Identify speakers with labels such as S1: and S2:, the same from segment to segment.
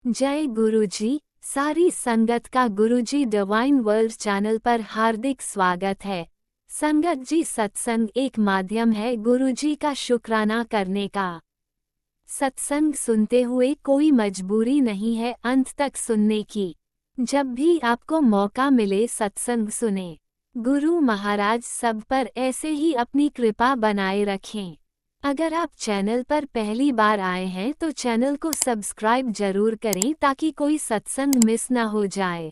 S1: जय गुरुजी। सारी संगत का गुरुजी डिवाइन वर्ल्ड चैनल पर हार्दिक स्वागत है। संगत जी, सत्संग एक माध्यम है गुरुजी का शुक्राना करने का। सत्संग सुनते हुए कोई मजबूरी नहीं है अंत तक सुनने की। जब भी आपको मौका मिले सत्संग सुने। गुरु महाराज सब पर ऐसे ही अपनी कृपा बनाए रखें। अगर आप चैनल पर पहली बार आए हैं तो चैनल को सब्सक्राइब जरूर करें ताकि कोई सत्संग मिस ना हो जाए।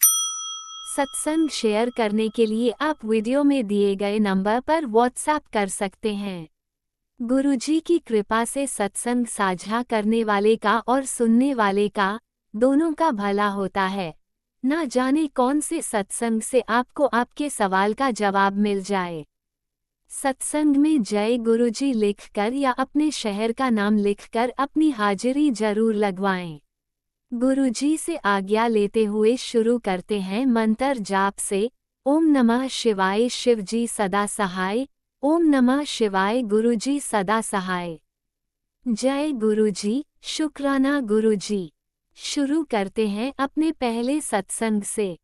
S1: सत्संग शेयर करने के लिए आप वीडियो में दिए गए नंबर पर व्हाट्सएप कर सकते हैं। गुरुजी की कृपा से सत्संग साझा करने वाले का और सुनने वाले का दोनों का भला होता है। ना जाने कौन से सत्संग से आपको आपके सवाल का जवाब मिल जाए। सत्संग में जय गुरुजी लिखकर या अपने शहर का नाम लिखकर अपनी हाजिरी जरूर लगवाएं। गुरुजी से आज्ञा लेते हुए शुरू करते हैं मंत्र जाप से। ओम नमः शिवाय शिवजी सदा सहाय। ओम नमः शिवाय गुरुजी सदा सहाय। जय गुरुजी, शुक्राना गुरुजी। शुरू करते हैं अपने पहले सत्संग से।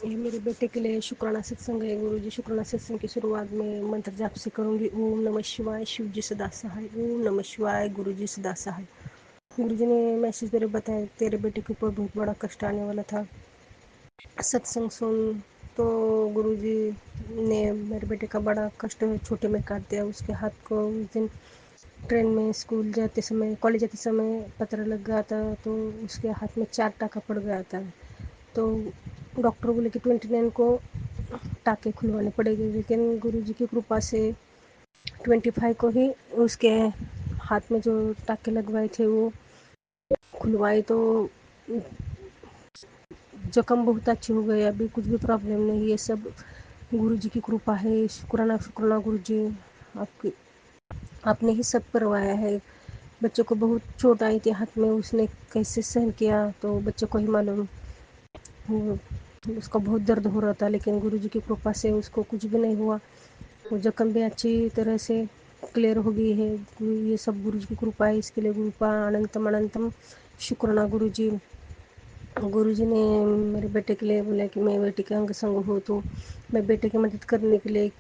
S2: ये मेरे बेटे के लिए शुक्राना सत्संग है। गुरु जी, शुक्राना सत्संग की शुरुआत में मंत्र जाप से करूंगी। ओम नमः शिवाय शिव जी सदा सहाय। ओम नमः शिवाय गुरु जी सदा सहाय। गुरु जी ने मैसेज मेरे बताया, तेरे बेटे के ऊपर बहुत बड़ा कष्ट आने वाला था, सत्संग सुन। तो गुरु जी ने मेरे बेटे का बड़ा कष्ट छोटे में काट दिया। उसके हाथ को उस दिन ट्रेन में स्कूल जाते समय, कॉलेज जाते समय पत्थर लग गया था, तो उसके हाथ में 4 टाका पड़ गया था। तो डॉक्टर बोले कि 29 को टाके खुलवाने पड़ेंगे, लेकिन गुरुजी की कृपा से 25 को ही उसके हाथ में जो टाके लगवाए थे वो खुलवाए, तो जख्म बहुत अच्छे हो गए। अभी कुछ भी प्रॉब्लम नहीं। ये सब गुरुजी की कृपा है। शुक्राना शुक्राना गुरुजी, आपकी आपने ही सब करवाया है। बच्चों को बहुत चोट आई थी हाथ में, उसने कैसे सहन किया तो बच्चों को ही मालूम। उसका बहुत दर्द हो रहा था, लेकिन गुरुजी की कृपा से उसको कुछ भी नहीं हुआ। वो जख्म भी अच्छी तरह से क्लियर हो गई है। ये सब गुरुजी की कृपा है। इसके लिए गुरुपा अनंतम अनंतम शुक्राना गुरुजी। गुरुजी ने मेरे बेटे के लिए बोला कि मैं बेटे के अंग संग हूँ, तो मैं बेटे की मदद करने के लिए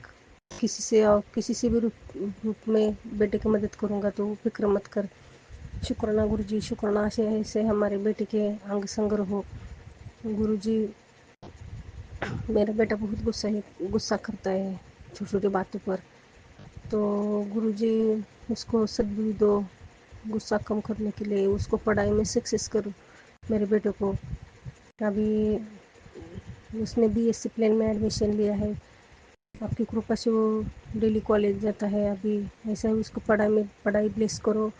S2: किसी से भी रूप में बेटे की मदद करूँगा, तो फिक्र मत कर। शुक्राना गुरुजी, शुक्राना से हमारे बेटे के अंग संग रहो। गुरुजी, मेरा बेटा बहुत गुस्सा करता है छोटी छोटी बातों पर, तो गुरुजी उसको सद्बुद्धि दो गुस्सा कम करने के लिए। उसको पढ़ाई में सक्सेस करो मेरे बेटे को। अभी उसने बीएससी प्लान में एडमिशन लिया है। आपकी कृपा से वो डेली कॉलेज जाता है। अभी ऐसा ही उसको पढ़ाई ब्लेस करो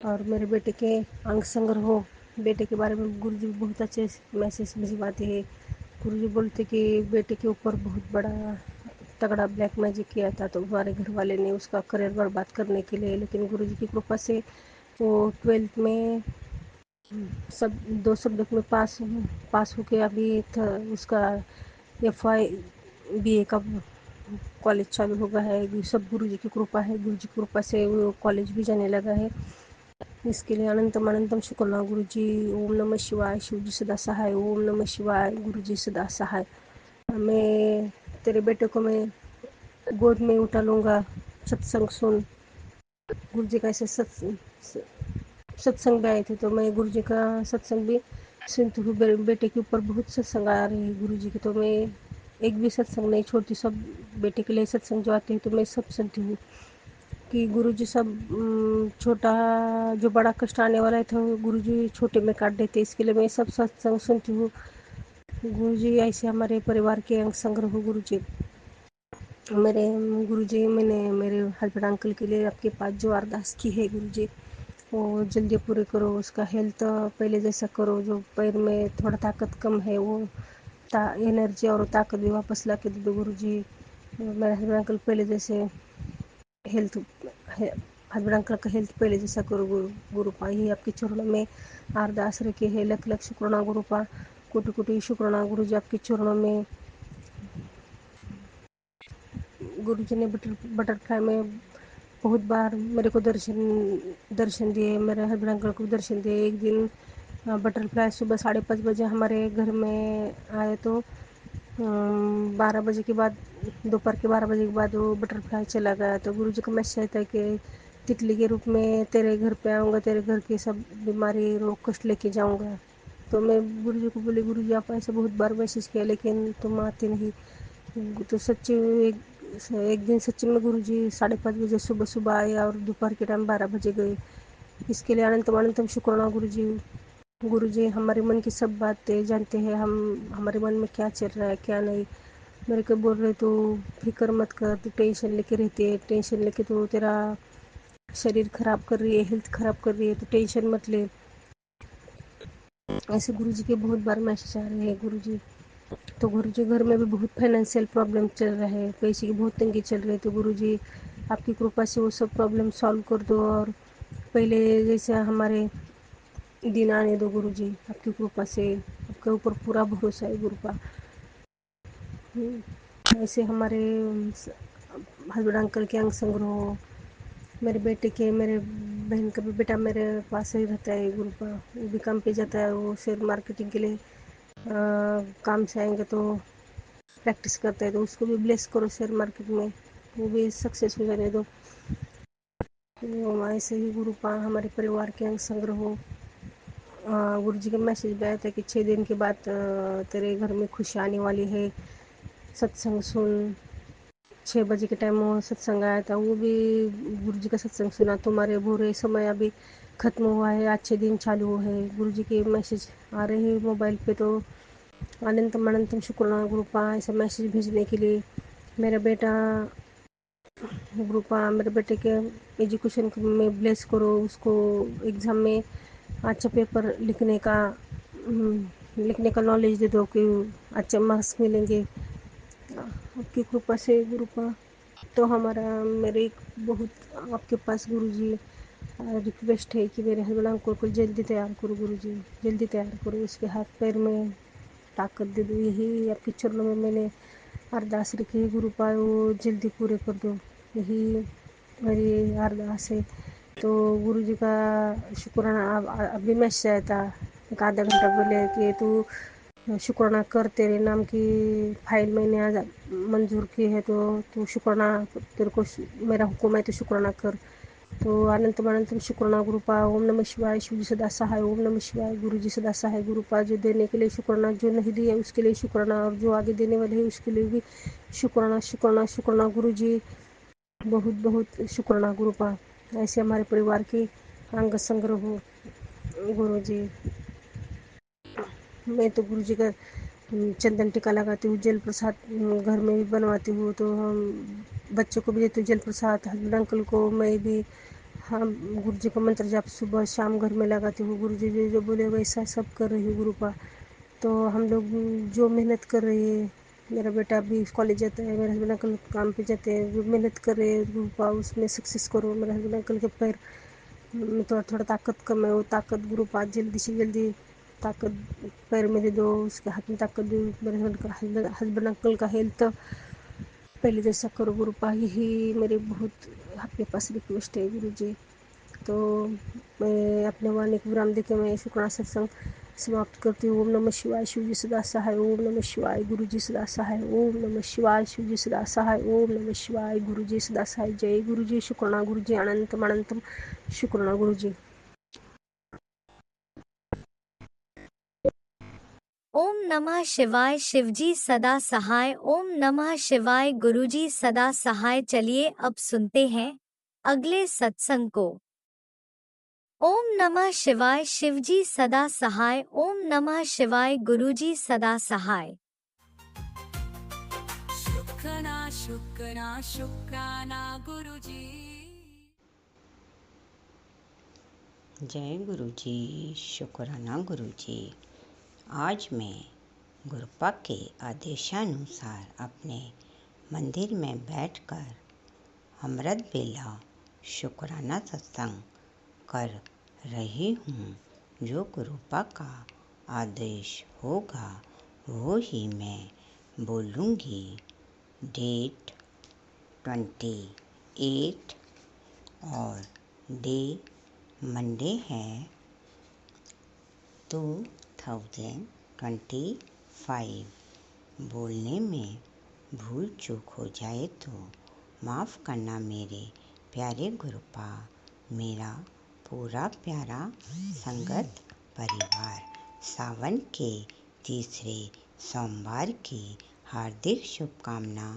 S2: और मेरे बेटे के अंग संग रहो। बेटे के बारे में गुरुजी बहुत अच्छे मैसेज भिजवाते हैं। गुरुजी बोलते कि बेटे के ऊपर बहुत बड़ा तगड़ा ब्लैक मैजिक किया था, तो हमारे घर वाले ने उसका करियर बर्बाद करने के लिए, लेकिन गुरुजी की कृपा से वो 12th में सब 2 सब्जेक्ट में पास होके अभी उसका FY BA का कॉलेज चालू हो गया है। ये सब गुरुजी की कृपा है। गुरुजी की कृपा से वो कॉलेज भी जाने लगा है। इसके लिए अनंतम अनंतम शुक्राना गुरुजी। ओम नमः शिवाय शिवजी सदा सहाय। ओम नमः शिवाय गुरुजी सदा सहाय। मैं तेरे बेटे को मैं गोद में उठा लूँगा। सत्संग सुन। गुरुजी का ऐसे सत्संग में आए थे, तो मैं गुरुजी का सत्संग भी सुनती हूँ। बेटे के ऊपर बहुत सत्संग आ रहे हैं गुरुजी के, तो मैं एक भी सत्संग नहीं छोड़ती। सब बेटे के लिए सत्संग जो आते हैं तो मैं सब सुनती हूँ कि गुरुजी सब छोटा जो बड़ा कष्ट आने वाला है तो गुरुजी छोटे में काट देते। इसके लिए मैं सब सत्संग सुनती हूँ। गुरुजी ऐसे हमारे परिवार के अंग संग रहो गुरुजी। मेरे गुरुजी, मैंने मेरे हस्बैंड अंकल के लिए आपके पास जो अरदास की है गुरुजी, वो जल्दी पूरे करो। उसका हेल्थ पहले जैसा करो। जो पैर में थोड़ा ताकत कम है वो एनर्जी और ताकत भी वापस ला के दे दो गुरुजी। मेरे हस्बैंड अंकल पहले जैसे हेल्थ हस्बैंड अंकल का हेल्थ पहले जैसा करो गुरुपा। यही आपके चरणों में अरदास रखे है। लख लख शुक्राना गुरुपा, कोटि कोटि शुक्राना गुरुजी आपके चरणों में। गुरुजी ने बटरफ्लाई में बहुत बार मेरे को दर्शन दर्शन दिए, मेरे हस्बैंड अंकल को दर्शन दिए। एक दिन बटरफ्लाई सुबह 5:30 बजे हमारे घर में आए, तो 12 बजे के बाद, दोपहर के 12 बजे के बाद वो बटरफ्लाई चला गया। तो गुरु जी का मैसेज था कि तितली के रूप में तेरे घर पे आऊँगा, तेरे घर की सब बीमारी रोग कष्ट लेके जाऊँगा। तो मैं गुरु जी को बोली, गुरु जी आप ऐसे बहुत बार मैसेज किया लेकिन तुम आते नहीं। तो सच्ची एक दिन सच्ची में गुरु जी 5:30 बजे सुबह सुबह आए और दोपहर के टाइम 12 बजे गए। इसके लिए अनंतम अनंतम शुक्राना गुरु जी। गुरु जी हमारे मन की सब बातें जानते हैं, हम हमारे मन में क्या चल रहा है क्या नहीं। मेरे को बोल रहे तो फिक्र मत कर, तू टेंशन लेके रहती है, टेंशन लेके तो तेरा शरीर खराब कर रही है, हेल्थ खराब कर रही है, तो टेंशन मत ले। ऐसे गुरु जी के बहुत बार मैसेज आ रहे हैं गुरु जी। तो गुरु जी घर में भी बहुत फाइनेंशियल प्रॉब्लम चल रहा है, पैसे की बहुत तंगी चल रही है। तो गुरु जी आपकी कृपा से वो सब प्रॉब्लम सॉल्व कर दो और पहले जैसे हमारे दिन आने दो गुरु जी। आपकी कृपा से, आपके ऊपर पूरा भरोसा है गुरु का। ऐसे हमारे हस्बैंड अंकल के अंग संग्रह हो, मेरे बेटे के, मेरे बहन का भी बेटा मेरे पास ही रहता है गुरु का। वो भी काम पे जाता है, वो शेयर मार्केटिंग के लिए काम से आएंगे तो प्रैक्टिस करता है, तो उसको भी ब्लेस करो शेयर मार्केट में, वो भी सक्सेस हो जाने दो। तो ऐसे ही गुरु का हमारे परिवार के अंग संग्रह हो। गुरु जी का मैसेज भी आया था कि 6 दिन के बाद तेरे घर में खुशी आने वाली है, सत्संग सुन। 6 बजे के टाइम वो सत्संग आया था, वो भी गुरु जी का सत्संग सुना। तुम्हारे बुरे समय अभी खत्म हुआ है, अच्छे दिन चालू है। गुरु जी के मैसेज आ रहे हैं मोबाइल पे, तो अनंतम अनंतम शुक्राना गुरु का ऐसा मैसेज भेजने के लिए। मेरा बेटा गुरु का, मेरे बेटे के एजुकेशन में ब्लेस करो, उसको एग्ज़ाम में अच्छा पेपर लिखने का नॉलेज दे दो कि अच्छे मार्क्स मिलेंगे आपकी कृपा से गुरु का। तो हमारा मेरे एक बहुत आपके पास गुरु जी रिक्वेस्ट है कि मेरे हस्बैंड को जल्दी तैयार करो गुरु जी, जल्दी तैयार करो, उसके हाथ पैर में ताकत दे दो। यही आपके चरणों में मैंने अरदास रखी है गुरु का, वो जल्दी पूरे कर दो, यही मेरी अरदास है। तो गुरु जी का शुक्राना। अभी मैसेज आया था एक आधा घंटा पहले कि तू शुक्राना कर, तेरे नाम की फाइल मैंने आज मंजूर की है, तो तू शुक्राना, तेरे को मेरा हुक्म है तो शुक्राना कर। तो अनंतम अनंतम शुक्राना गुरु का। ओम नमः शिवाय, शिव जी सदा सहाय। ओम नमः शिवाय, गुरु जी सदा सहाय। गुरु का जो देने के लिए शुक्राना, जो नहीं दिया उसके लिए शुक्राना, और जो आगे देने वाले हैं उसके लिए भी शुक्राना शुक्राना शुक्राना गुरु जी। बहुत बहुत शुक्राना गुरु का। ऐसे हमारे परिवार के अंग संग्रह हो गुरु जी। मैं तो गुरु जी का चंदन टीका लगाती हूँ, जल प्रसाद घर में भी बनवाती हूँ, तो हम बच्चों को भी देती हूँ जल प्रसाद। हस्बैंड अंकल को मैं भी, हम गुरु जी का मंत्र जाप सुबह शाम घर में लगाती हूँ। गुरु जी जो बोले वैसा सब कर रही हूँ गुरु का। तो हम लोग जो मेहनत कर रहे हैं, मेरा बेटा भी कॉलेज जाता है, मेरे हस्बैंड अंकल काम पे जाते हैं, जो मेहनत कर रहे हैं गुरु का उसमें सक्सेस करो। मेरे हस्बैंड अंकल के पैर में थोड़ा थोड़ा ताकत कम है, वो ताकत गुरु का जल्दी से जल्दी ताकत पैर में दे दो, उसके हाथ में ताकत दो। मेरे हस्बैंड अंकल का हेल्थ पहले जैसा करो गुरु का, यही मेरे बहुत आपके पास रिक्वेस्ट है गुरु जी। तो मैं अपने वाणी को विराम देके मैं शुक्राना सत्संग समाप्त करती हूँ। ओम नमः शिवाय, शिव जी सदा सहाय। ओम नमः शिवाय, गुरु जी सदा सहाय। ओम नमः शिवाय, शिव जी सदा सहाय। ओम नमः शिवाय, गुरु जी सदा सहाय। जय गुरु जी। शुक्राना गुरु जी। अनंतम अनंतम शुक्राना गुरु जी।
S1: ओम नमः शिवाय, शिवजी सदा सहाय। ओम नमः शिवाय, गुरुजी सदा सहाय। चलिए अब सुनते हैं अगले सत्संग को। ओम नमः शिवाय, शिवजी सदा सहाय। ओम नमः शिवाय, गुरुजी सदा सहाय।
S3: शुक्राना शुक्राना शुक्राना गुरुजी।
S4: जय गुरु जी। शुक्राना गुरु जी। आज मैं गुरुपा के आदेशानुसार अपने मंदिर में बैठकर अमृत बेला शुक्राना सत्संग कर रही हूँ। जो गुरुपा का आदेश होगा वो ही मैं बोलूँगी। डेट 28 और डे मंडे है 2025। बोलने में भूल चूक हो जाए तो माफ़ करना मेरे प्यारे गुरुपा, मेरा पूरा प्यारा संगत परिवार। सावन के तीसरे सोमवार की हार्दिक शुभकामना।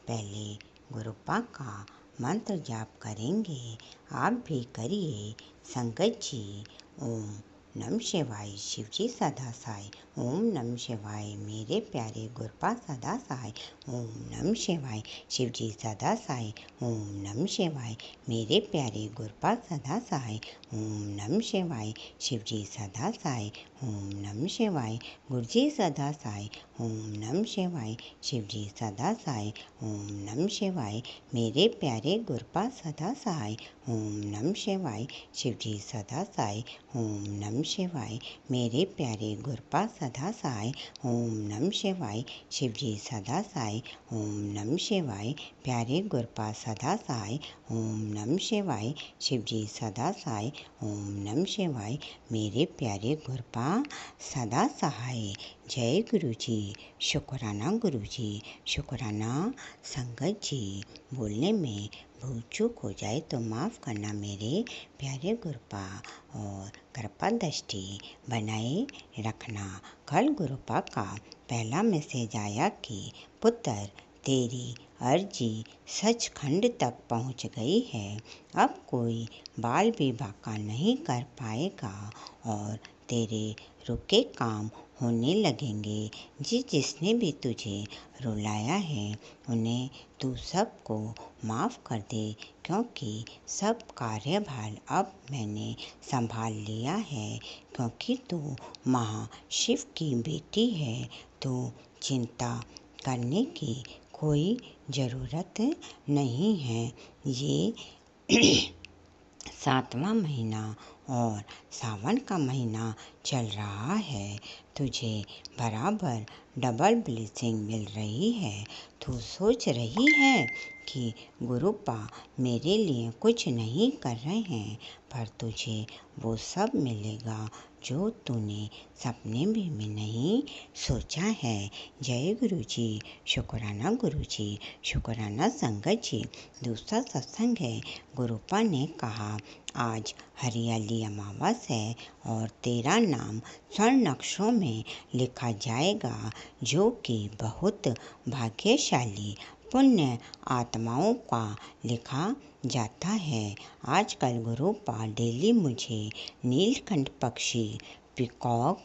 S4: पहले गुरुपा का मंत्र जाप करेंगे, आप भी करिए संगत जी। ओम नमः शिवाय। शिव जी सदा साई। ओम नमः शिवाय। मेरे प्यारे गुरुपा सदा साई। ओम नमः शिवाय। शिव जी सदा साई। ओम नमः शिवाय। मेरे प्यारे गुरुपा सदा साई। ओम नमः शिवाय। शिव जी सदा साई। ओम नमः शिवाय। गुरु जी सदा साई। ओम नमः शिवाय। शिव जी सदा साई। ओम नमः शिवाय। मेरे प्यारे गुरुपा सदा साई। ओम नमः शिवाय। शिव जी सदा साई। ओम नमः शिवाय। मेरे प्यारे गुरुपा सदा साई। ओम नमः शिवाय। शिव जी सदा साई। ओम नमः शिवाय। प्यारे गुरुपा सदा साई। ओम नमः शिवाय। शिव जी सदा साई। ओम नमः शिवाय। मेरे प्यारे गुरुपा सदा सहाय। जय गुरु जी। शुक्राना गुरु जी। शुक्राना संगत जी। बोलने में भूल चूक हो जाए तो माफ़ करना मेरे प्यारे गुरुपा, और कृपा दृष्टि बनाए रखना। कल गुरुपा का पहला मैसेज आया कि पुत्र तेरी अर्जी सचखंड तक पहुंच गई है। अब कोई बाल विवाह का नहीं कर पाएगा और तेरे रुके काम होने लगेंगे। जिसने भी तुझे रुलाया है उन्हें तू सबको माफ़ कर दे, क्योंकि सब कार्यभार अब मैंने संभाल लिया है। क्योंकि तू महाशिव की बेटी है तो चिंता करने की कोई ज़रूरत नहीं है। ये 7वां महीना और सावन का महीना चल रहा है। तुझे बराबर डबल ब्लेसिंग मिल रही है। तू सोच रही है कि गुरुपा मेरे लिए कुछ नहीं कर रहे हैं, पर तुझे वो सब मिलेगा जो तूने सपने में नहीं सोचा है। जय गुरु जी। शुक्राना गुरु जी। शुक्राना संगत जी। दूसरा सत्संग है। गुरुपा ने कहा आज हरियाली अमावस है और तेरा नाम स्वर्ण अक्षरों में लिखा जाएगा, जो कि बहुत भाग्यशाली पुण्य आत्माओं का लिखा जाता है। आजकल गुरुपा डेली मुझे नीलकंठ पक्षी, पीकॉक,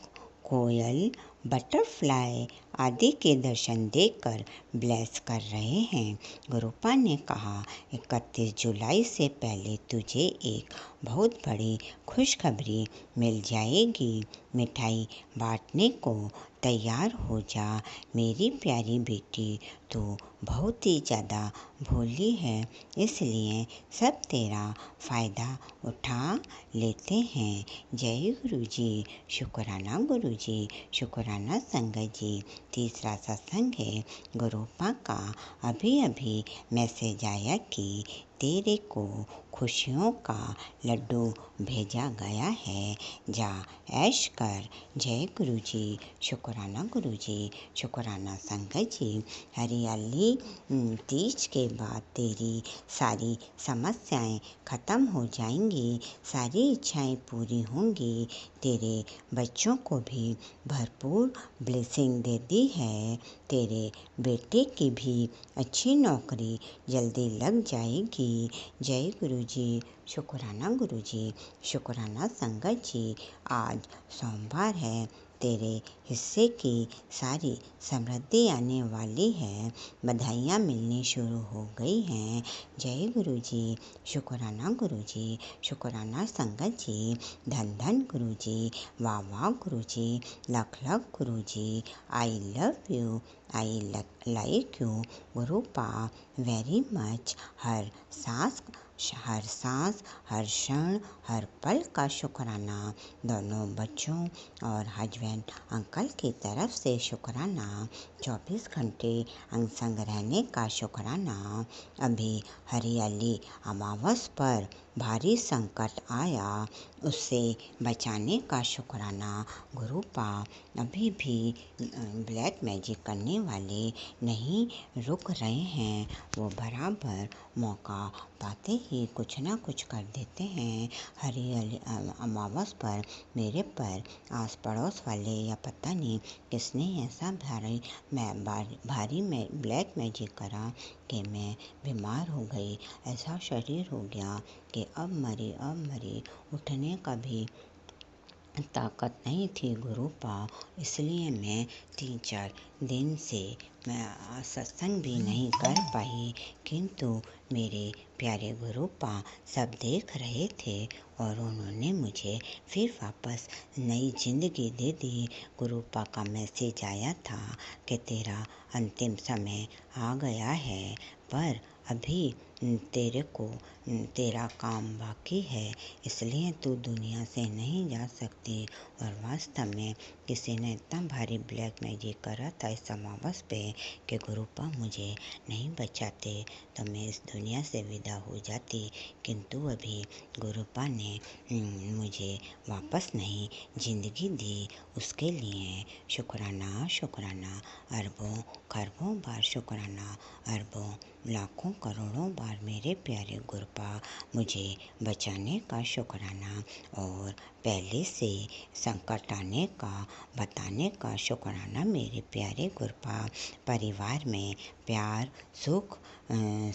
S4: कोयल, बटरफ्लाई आदि के दर्शन देकर ब्लेस कर रहे हैं। गुरुपा ने कहा 31 जुलाई से पहले तुझे एक बहुत बड़ी खुशखबरी मिल जाएगी। मिठाई बांटने को तैयार हो जा। मेरी प्यारी बेटी तो बहुत ही ज़्यादा भोली है, इसलिए सब तेरा फ़ायदा उठा लेते हैं। जय गुरु जी। शुक्राना गुरु जी। शुक्राना संगत जी। तीसरा सत्संग है। गुरुपा का अभी अभी मैसेज आया कि तेरे को खुशियों का लड्डू भेजा गया है, जा ऐश कर। जय गुरु जी। शुक्राना गुरु जी। शुक्राना संगत जी। हरियाली तीज के बाद तेरी सारी समस्याएं ख़त्म हो जाएंगी, सारी इच्छाएं पूरी होंगी। तेरे बच्चों को भी भरपूर ब्लेसिंग दे दी है। तेरे बेटे की भी अच्छी नौकरी जल्दी लग जाएगी। जय गुरु जी। शुक्राना गुरु जी। शुक्राना संगत जी। आज सोमवार है। तेरे हिस्से की सारी समृद्धि आने वाली है। बधाइयाँ मिलनी शुरू हो गई हैं। जय गुरु जी। शुक्राना गुरु जी। शुक्राना संगत जी। धन धन गुरु जी। वाह वाह गुरु जी। लख लख गुरु जी। I love you. I like you Gurupa very much. हर सांस हर सांस, हर क्षण, हर पल का शुक्राना। दोनों बच्चों और हस्बैंड अंकल की तरफ से शुक्राना। 24 घंटे अंग संग रहने का शुक्राना। अभी हरियाली अमावस पर भारी संकट आया, उससे बचाने का शुक्राना। गुरुपा अभी भी ब्लैक मैजिक करने वाले नहीं रुक रहे हैं। वो बराबर मौका पाते ही कुछ ना कुछ कर देते हैं। हरियाली अमावस पर मेरे पर आस पड़ोस वाले या पता नहीं किसने ऐसा भारी में ब्लैक मैजिक करा कि मैं बीमार हो गई। ऐसा शरीर हो गया कि अब मरी उठने का भी ताकत नहीं थी गुरुपा। इसलिए मैं 3-4 दिन से मैं सत्संग भी नहीं कर पाई। किंतु मेरे प्यारे गुरुपा सब देख रहे थे और उन्होंने मुझे फिर वापस नई जिंदगी दे दी। गुरुपा का मैसेज आया था कि तेरा अंतिम समय आ गया है, पर अभी तेरा काम बाकी है, इसलिए तू दुनिया से नहीं जा सकती। और वास्तव में किसी ने इतना भारी ब्लैक मैजिक करा था इस अमावस पे कि गुरुपा मुझे नहीं बचाते तो मैं इस दुनिया से विदा हो जाती। किंतु अभी गुरुपा ने मुझे वापस नहीं जिंदगी दी, उसके लिए शुक्राना शुक्राना। अरबों खरबों बार शुक्राना, अरबों लाखों करोड़ों बार मेरे प्यारे गुरुपा मुझे बचाने का शुक्राना। और पहले से संकट आने का बताने का शुक्राना मेरे प्यारे गुरुपा। परिवार में प्यार, सुख,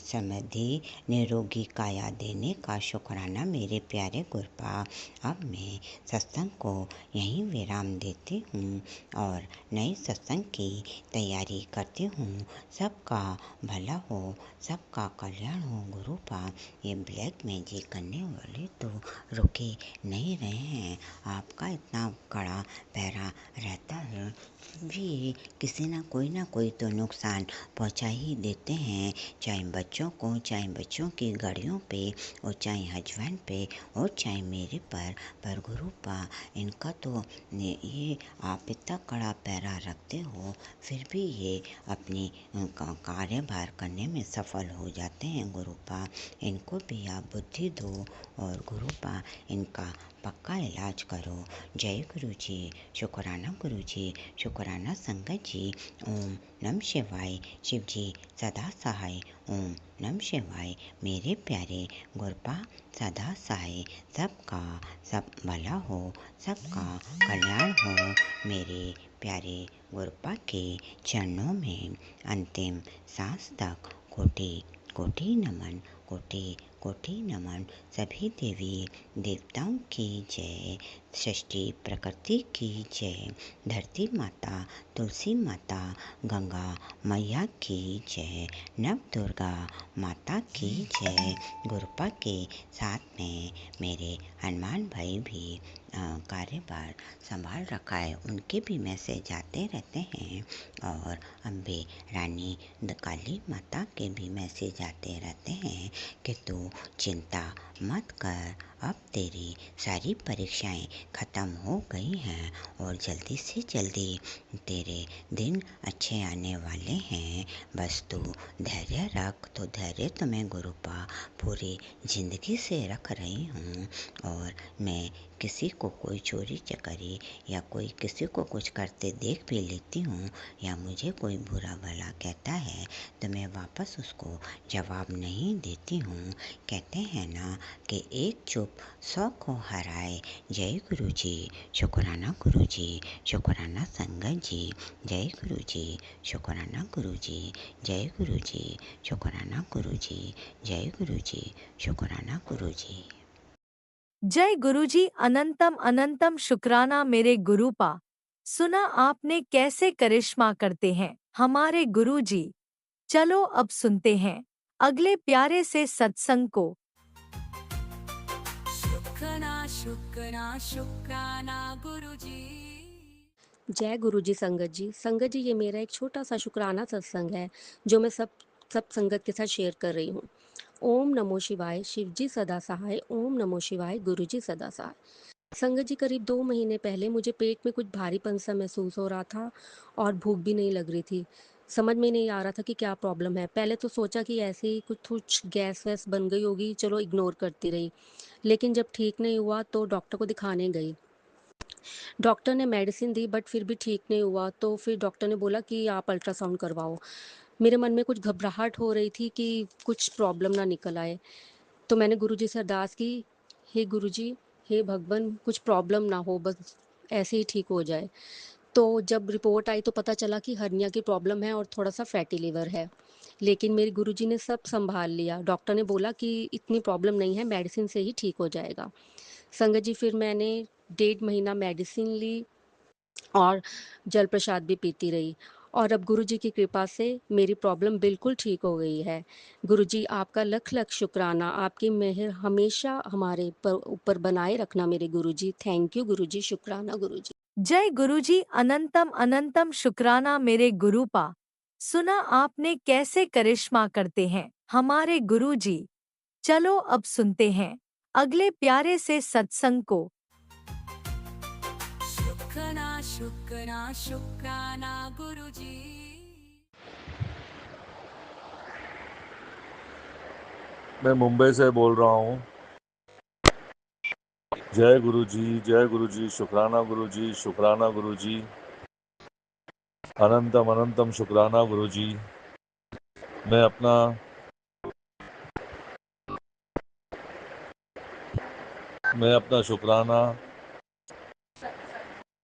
S4: समृद्धि, निरोगी काया देने का शुक्राना मेरे प्यारे गुरुपा। अब मैं सत्संग को यहीं विराम देती हूँ और नए सत्संग की तैयारी करती हूँ। सबका भला हो, सबका कल्याण हो गुरुपा। ये ब्लैक मैजिक करने वाले तो रुके नहीं रहे हैं। आपका इतना कड़ा पहरा रहता है भी किसी ना कोई तो नुकसान पहुंचा ही देते हैं, चाहे बच्चों को, चाहे बच्चों की गाड़ियों पे और चाहे हस्बैंड पे और चाहे मेरे पर गुरुपा इनका तो ये आप इतना कड़ा पहरा रखते हो फिर भी ये अपनी कार्यभार करने में सफल हो जाते हैं गुरुपा। इनको भी आप बुद्धि दो और गुरुपा इनका पक्का इलाज करो। जय गुरु जी, शुक्राना गुरु जी, शुक्राना संगत जी। ओम नम शिवाय। शिव जी सदा सहाय। ओम नम शिवाय। मेरे प्यारे गुरुपा सदा सहाय। सबका सब भला हो, सबका कल्याण हो। मेरे प्यारे गुरुपा के चरणों में अंतिम सांस तक कोटि कोटि नमन, कोटि कोटि नमन। सभी देवी देवताओं की जय, सृष्टि प्रकृति की जय, धरती माता, तुलसी माता, गंगा मैया की जय, नव दुर्गा माता की जय। गुरुपा के साथ में मेरे हनुमान भाई भी कार्यभार संभाल रखा है, उनके भी मैसेज आते रहते हैं और अम्बे रानी काली माता के भी मैसेज आते रहते हैं कि तू चिंता मत कर, अब तेरी सारी परीक्षाएं ख़त्म हो गई हैं और जल्दी से जल्दी तेरे दिन अच्छे आने वाले हैं। बस तू धैर्य रख। तो धैर्य तो मैं गुरुपा पूरी ज़िंदगी से रख रही हूँ। और मैं किसी को कोई चोरी चकारी या कोई किसी को कुछ करते देख भी लेती हूँ या मुझे कोई बुरा भला कहता है तो मैं वापस उसको जवाब नहीं देती हूँ। कहते हैं ना कि एक चुप 100 को हराए। जय गुरु जी, शुक्राना गुरु जी, शुक्राना संगत जी। जय गुरु जी, शुक्राना गुरु जी, जय गुरु जी, शुक्राना गुरु जी, जय गुरु जी, शुक्राना गुरु जी।
S1: जय गुरुजी, अनंतम अनंतम शुक्राना मेरे गुरुपा। सुना आपने कैसे करिश्मा करते हैं हमारे गुरुजी। चलो अब सुनते हैं अगले प्यारे से सत्संग को।
S3: शुक्राना शुक्राना शुक्राना गुरुजी।
S2: जय गुरु जी संगत जी। संगत जी, ये मेरा एक छोटा सा शुक्राना सत्संग है जो मैं सब संगत के साथ शेयर कर रही हूँ।
S5: ओम नमो शिवाय, शिवजी सदा सहाय, ओम नमो शिवाय, गुरुजी सदा सहाय। संगत जी, करीब 2 महीने पहले मुझे पेट में कुछ भारीपन सा महसूस हो रहा था और भूख भी नहीं लग रही थी। समझ में नहीं आ रहा था कि क्या प्रॉब्लम है। पहले तो सोचा कि ऐसे ही कुछ गैस वैस बन गई होगी, चलो इग्नोर करती रही। लेकिन जब ठीक नहीं हुआ तो डॉक्टर को दिखाने गई। डॉक्टर ने मेडिसिन दी बट फिर भी ठीक नहीं हुआ, तो फिर डॉक्टर ने बोला कि आप अल्ट्रासाउंड करवाओ। मेरे मन में कुछ घबराहट हो रही थी कि कुछ प्रॉब्लम ना निकल आए। तो मैंने गुरुजी से अरदास की, हे गुरुजी, हे भगवान, कुछ प्रॉब्लम ना हो, बस ऐसे ही ठीक हो जाए। तो जब रिपोर्ट आई तो पता चला कि हर्निया की प्रॉब्लम है और थोड़ा सा फैटी लिवर है। लेकिन मेरे गुरुजी ने सब संभाल लिया। डॉक्टर ने बोला कि इतनी प्रॉब्लम नहीं है, मेडिसिन से ही ठीक हो जाएगा। संगत जी, फिर मैंने 1.5 महीना मेडिसिन ली और जल प्रसाद भी पीती रही, और अब गुरुजी की कृपा से मेरी प्रॉब्लम बिल्कुल ठीक हो गई है। गुरुजी, आपका लख लख शुक्राना, आपकी मेहर हमेशा हमारे पर ऊपर बनाए रखना मेरे गुरुजी। थैंक यू गुरुजी, शुक्राना गुरुजी।
S1: जय गुरुजी, अनंतम अनंतम शुक्राना मेरे गुरुपा। सुना आपने कैसे करिश्मा करते हैं हमारे गुरुजी। चलो अब सुनते हैं अगले प्यारे से सत्संग को।
S3: शुक्राना शुक्राना शुक्राना गुरुजी।
S6: मैं मुंबई से बोल रहा हूँ। जय गुरुजी, शुक्राना गुरुजी, शुक्राना गुरुजी, अनंतम अनंतम शुक्राना गुरुजी। मैं अपना मैं अपना शुक्राना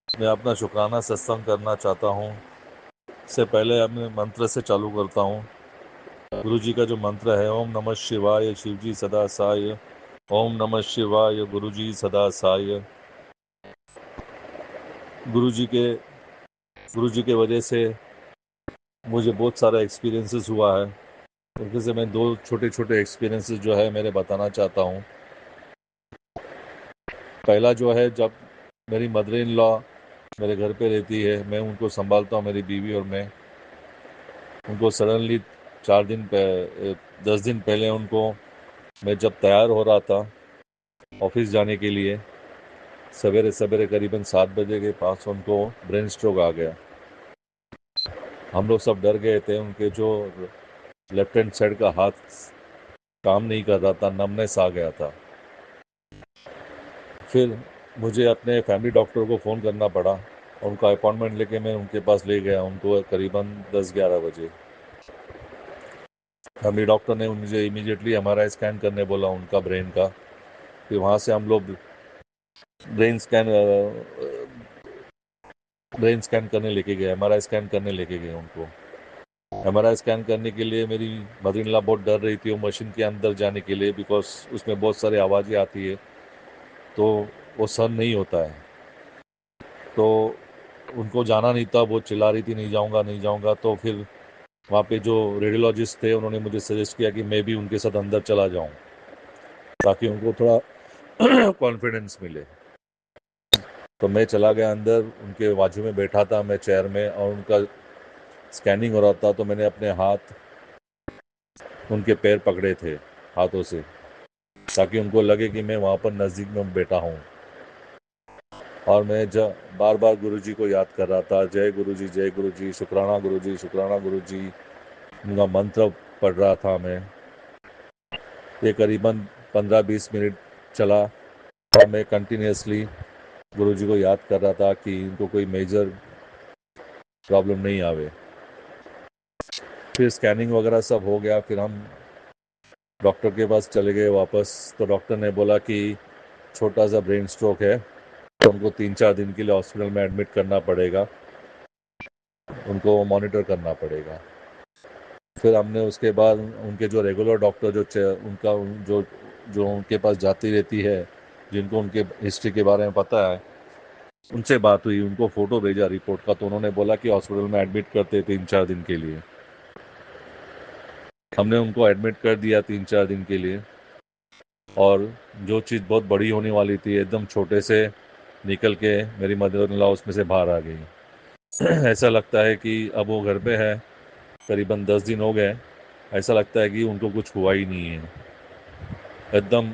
S6: मैं अपना शुक्राना सत्संग करना चाहता हूँ। इससे पहले अपने मंत्र से चालू करता हूँ। गुरुजी का जो मंत्र है, ओम नमः शिवाय, शिवजी सदा साय। ओम नमः शिवाय, गुरुजी सदा साय। गुरुजी के वजह से मुझे बहुत सारा एक्सपीरियंसेस हुआ है। उनके से मैं 2 छोटे छोटे एक्सपीरियंसेस जो है मेरे बताना चाहता हूँ। पहला जो है, जब मेरी मदर इन लॉ मेरे घर पे रहती है, मैं उनको संभालता हूँ, मेरी बीवी और मैं। उनको सडनली 10 दिन पहले उनको, मैं जब तैयार हो रहा था ऑफिस जाने के लिए, सवेरे सवेरे करीबन 7 बजे के पास उनको ब्रेन स्ट्रोक आ गया। हम लोग सब डर गए थे। उनके जो लेफ्ट हैंड साइड का हाथ काम नहीं कर रहा था, नमनेस आ गया था। फिर मुझे अपने फैमिली डॉक्टर को फ़ोन करना पड़ा और उनका अपॉइंटमेंट लेके मैं उनके पास ले गया उनको करीबन 10-11 बजे। फैमिली डॉक्टर ने मुझे इमीडिएटली एमआरआई स्कैन करने बोला उनका ब्रेन का। फिर वहाँ से हम लोग ब्रेन स्कैन करने लेके गए, एमआरआई स्कैन करने लेके गए उनको। एमआरआई स्कैन करने के लिए मेरी मदर इन लॉ बहुत डर रही थी वो मशीन के अंदर जाने के लिए, बिकॉज उसमें बहुत सारी आवाज़ें आती है तो वो सहन नहीं होता है। तो उनको जाना नहीं था, वो चिल्ला रही थी नहीं जाऊंगा नहीं जाऊंगा। तो फिर वहाँ पे जो रेडियोलॉजिस्ट थे उन्होंने मुझे सजेस्ट किया कि मैं भी उनके साथ अंदर चला जाऊं ताकि उनको थोड़ा कॉन्फिडेंस मिले। तो मैं चला गया अंदर, उनके बाजू में बैठा था मैं चेयर में, और उनका स्कैनिंग हो रहा था। तो मैंने अपने हाथ उनके पैर पकड़े थे हाथों से, ताकि उनको लगे कि मैं वहाँ पर नज़दीक में बैठा हूँ। और मैं बार बार गुरुजी को याद कर रहा था, जय गुरुजी, शुक्राना गुरुजी, उनका मंत्र पढ़ रहा था मैं। ये करीबन 15-20 मिनट चला और मैं कंटिन्यूसली गुरुजी को याद कर रहा था कि इनको कोई मेजर प्रॉब्लम नहीं आवे। फिर स्कैनिंग वगैरह सब हो गया, फिर हम डॉक्टर के पास चले गए वापस। तो डॉक्टर ने बोला कि छोटा सा ब्रेन स्ट्रोक है, तो उनको 3-4 दिन के लिए हॉस्पिटल में एडमिट करना पड़ेगा, उनको मॉनिटर करना पड़ेगा। फिर हमने उसके बाद उनके जो रेगुलर डॉक्टर उनका जो उनके पास जाती रहती है, जिनको उनके हिस्ट्री के बारे में पता है, उनसे बात हुई, उनको फ़ोटो भेजा रिपोर्ट का। तो उन्होंने बोला कि हॉस्पिटल में एडमिट करते 3-4 दिन के लिए। हमने उनको एडमिट कर दिया 3-4 दिन के लिए, और जो चीज़ बहुत बड़ी होने वाली थी एकदम छोटे से निकल के मेरी मदर इन लॉ उसमें से बाहर आ गई। ऐसा लगता है कि अब वो घर पे है, करीबन 10 दिन हो गए, ऐसा लगता है कि उनको कुछ हुआ ही नहीं है। एकदम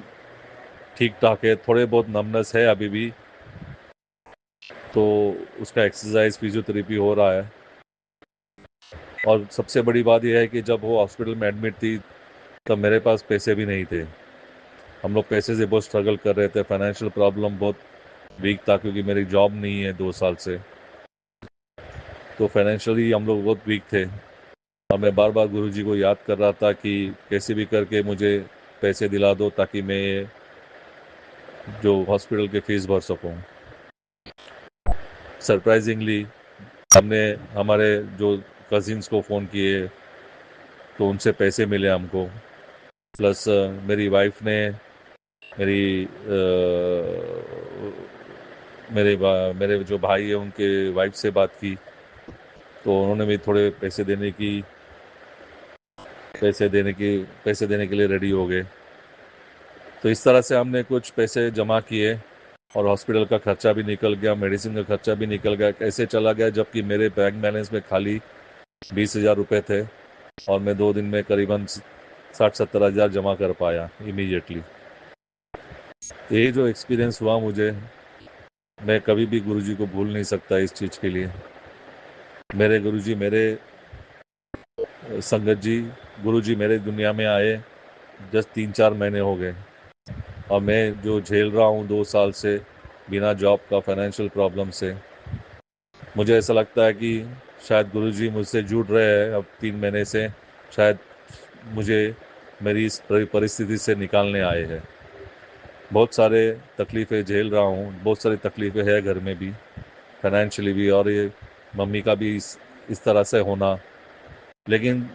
S6: ठीक ठाक है, थोड़े बहुत नमनेस है अभी भी, तो उसका एक्सरसाइज फिजियोथेरेपी हो रहा है। और सबसे बड़ी बात यह है कि जब वो हॉस्पिटल में एडमिट थी तब मेरे पास पैसे भी नहीं थे। हम लोग पैसे से बहुत स्ट्रगल कर रहे थे, फाइनेंशियल प्रॉब्लम बहुत वीक था क्योंकि मेरी जॉब नहीं है 2 साल से, तो फाइनेंशियली हम लोग बहुत वीक थे। और मैं बार बार गुरुजी को याद कर रहा था कि कैसे भी करके मुझे पैसे दिला दो ताकि मैं जो हॉस्पिटल के फीस भर सकूं। सरप्राइजिंगली हमने हमारे जो कजिन्स को फ़ोन किए तो उनसे पैसे मिले हमको, प्लस मेरी वाइफ ने मेरी मेरे जो भाई है उनके वाइफ से बात की तो उन्होंने भी थोड़े पैसे देने के लिए रेडी हो गए। तो इस तरह से हमने कुछ पैसे जमा किए और हॉस्पिटल का खर्चा भी निकल गया, मेडिसिन का खर्चा भी निकल गया। कैसे चला गया जबकि मेरे बैंक बैलेंस में खाली 20,000 रुपये थे और मैं 2 दिन में करीबन 60-70 हज़ार जमा कर पाया इमीडिएटली। ये जो एक्सपीरियंस हुआ मुझे, मैं कभी भी गुरुजी को भूल नहीं सकता इस चीज़ के लिए। मेरे गुरुजी, मेरे संगत जी, गुरुजी मेरे दुनिया में आए जस्ट 3-4 महीने हो गए और मैं जो झेल रहा हूँ 2 साल से बिना जॉब का, फाइनेंशियल प्रॉब्लम से, मुझे ऐसा लगता है कि शायद गुरुजी मुझसे जुड़ रहे हैं अब 3 महीने से, शायद मुझे मेरी इस परिस्थिति से निकालने आए हैं। बहुत सारे तकलीफ़ें झेल रहा हूँ, बहुत सारी तकलीफ़ें हैं घर में भी, फाइनेंशियली भी, और ये मम्मी का भी इस तरह से होना, लेकिन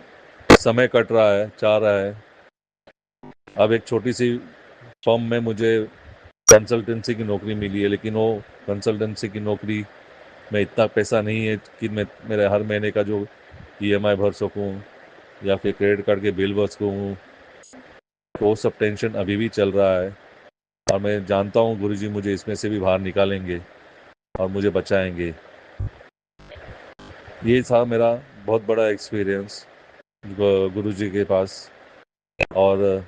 S6: समय कट रहा है, चाह रहा है। अब एक छोटी सी फर्म में मुझे कंसल्टेंसी की नौकरी मिली है, लेकिन वो कंसल्टेंसी की नौकरी में इतना पैसा नहीं है कि मैं मेरे हर महीने का जो ईएमआई भर सकूं या फिर क्रेडिट कार्ड के बिल भर सकूं। तो वो सब टेंशन अभी भी चल रहा है और मैं जानता हूं गुरुजी मुझे इसमें से भी बाहर निकालेंगे और मुझे बचाएंगे। ये था मेरा बहुत बड़ा एक्सपीरियंस गुरुजी के पास, और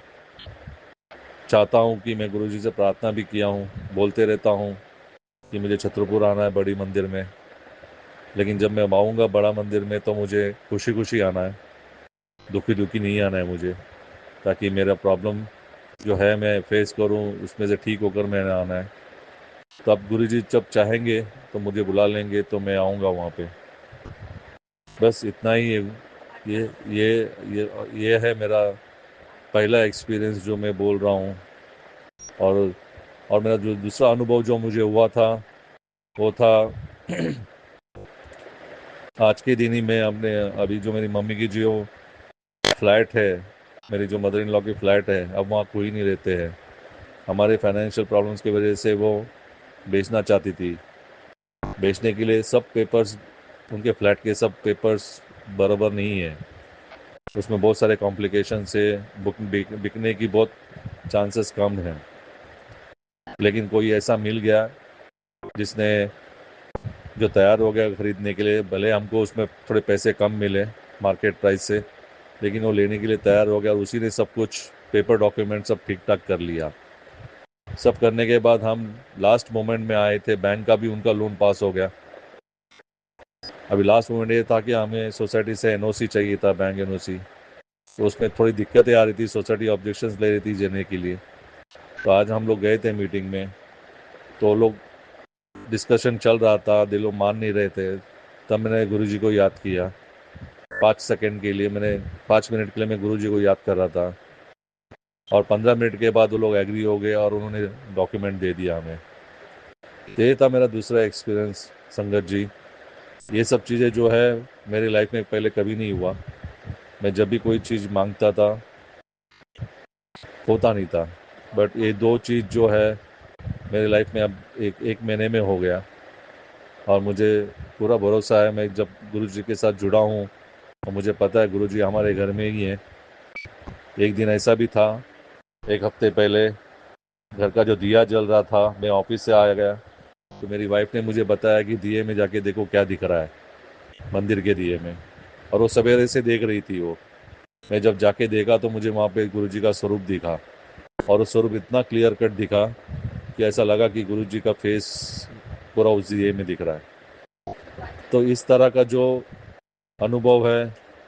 S6: चाहता हूं कि मैं गुरुजी से प्रार्थना भी किया हूं, बोलते रहता हूं कि मुझे छतरपुर आना है बड़ी मंदिर में, लेकिन जब मैं आऊँगा बड़ा मंदिर में तो मुझे खुशी खुशी आना है, दुखी दुखी नहीं आना है मुझे, ताकि मेरा प्रॉब्लम जो है मैं फेस करूं, उसमें से ठीक होकर मैंने आना है। तो अब गुरुजी जब चाहेंगे तो मुझे बुला लेंगे तो मैं आऊँगा वहाँ पे। बस इतना ही है। ये ये ये है मेरा पहला एक्सपीरियंस जो मैं बोल रहा हूँ। और मेरा जो दूसरा अनुभव जो मुझे हुआ था वो था आज के दिन ही मैं अपने अभी जो मेरी मम्मी की जो फ्लैट है, मेरी जो मदर इन लॉ की फ्लैट है, अब वहाँ कोई नहीं रहते हैं। हमारे फाइनेंशियल प्रॉब्लम्स की वजह से वो बेचना चाहती थी। बेचने के लिए सब पेपर्स, उनके फ्लैट के सब पेपर्स बराबर नहीं है, उसमें बहुत सारे कॉम्प्लिकेशन से बिकने की बहुत चांसेस कम हैं। लेकिन कोई ऐसा मिल गया जिसने जो तैयार हो गया ख़रीदने के लिए, भले हमको उसमें थोड़े पैसे कम मिले मार्केट प्राइस से, लेकिन वो लेने के लिए तैयार हो गया और उसी ने सब कुछ पेपर डॉक्यूमेंट सब ठीक ठाक कर लिया। सब करने के बाद हम लास्ट मोमेंट में आए थे, बैंक का भी उनका लोन पास हो गया। अभी लास्ट मोमेंट ये था कि हमें सोसाइटी से एनओसी चाहिए था, बैंक एनओसी, तो उसमें थोड़ी दिक्कतें आ रही थी, सोसाइटी ऑब्जेक्शंस ले रही थी देने के लिए। तो आज हम लोग गए थे मीटिंग में, तो लोग डिस्कशन चल रहा था, दिल लोग मान नहीं रहे थे। तब मैंने गुरुजी को याद किया 5 सेकंड के लिए, मैंने 5 मिनट के लिए मैं गुरुजी को याद कर रहा था और 15 मिनट के बाद वो लोग एग्री हो गए और उन्होंने डॉक्यूमेंट दे दिया हमें। तो ये था मेरा दूसरा एक्सपीरियंस संगत जी। ये सब चीज़ें जो है मेरी लाइफ में पहले कभी नहीं हुआ। मैं जब भी कोई चीज़ मांगता था होता नहीं था, बट ये 2 चीज़ जो है मेरी लाइफ में अब एक महीने में हो गया और मुझे पूरा भरोसा है। मैं जब गुरुजी के साथ जुड़ा हूँ और मुझे पता है गुरुजी हमारे घर में ही है। एक दिन ऐसा भी था, एक हफ्ते पहले घर का जो दिया जल रहा था, मैं ऑफिस से आ गया तो मेरी वाइफ ने मुझे बताया कि दिए में जाके देखो क्या दिख रहा है, मंदिर के दिए में, और वो सवेरे से देख रही थी वो। मैं जब जाके देखा तो मुझे वहाँ पे गुरुजी का स्वरूप दिखा और वो स्वरूप इतना क्लियर कट दिखा कि ऐसा लगा कि गुरु जी का फेस पूरा उस ये में दिख रहा है। तो इस तरह का जो अनुभव है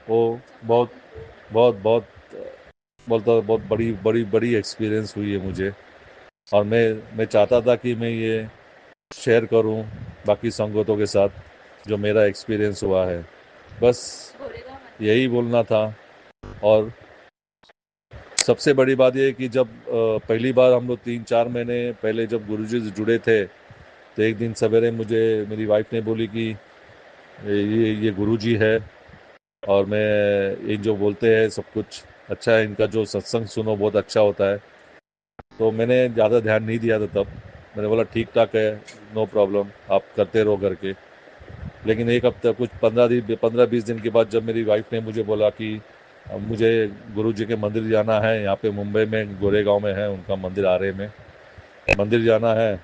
S6: वो बहुत बहुत बहुत बोलता बहुत बड़ी बड़ी बड़ी एक्सपीरियंस हुई है मुझे। और मैं चाहता था कि मैं ये शेयर करूं बाकी संगतों के साथ जो मेरा एक्सपीरियंस हुआ है। बस यही बोलना था। और सबसे बड़ी बात यह है कि जब पहली बार हम लोग 3-4 महीने पहले जब गुरुजी से जुड़े थे, तो एक दिन सवेरे मुझे मेरी वाइफ ने बोली कि ये गुरुजी है और मैं ये जो बोलते हैं सब कुछ अच्छा है, इनका जो सत्संग सुनो बहुत अच्छा होता है। तो मैंने ज़्यादा ध्यान नहीं दिया था तब। मैंने बोला ठीक ठाक है, नो प्रॉब्लम, आप करते रहो करके। लेकिन एक हफ्ता कुछ 15-20 दिन के बाद जब मेरी वाइफ ने मुझे बोला कि अब मुझे गुरु जी के मंदिर जाना है, यहाँ पे मुंबई में गोरेगांव में है उनका मंदिर, आरे में मंदिर जाना है,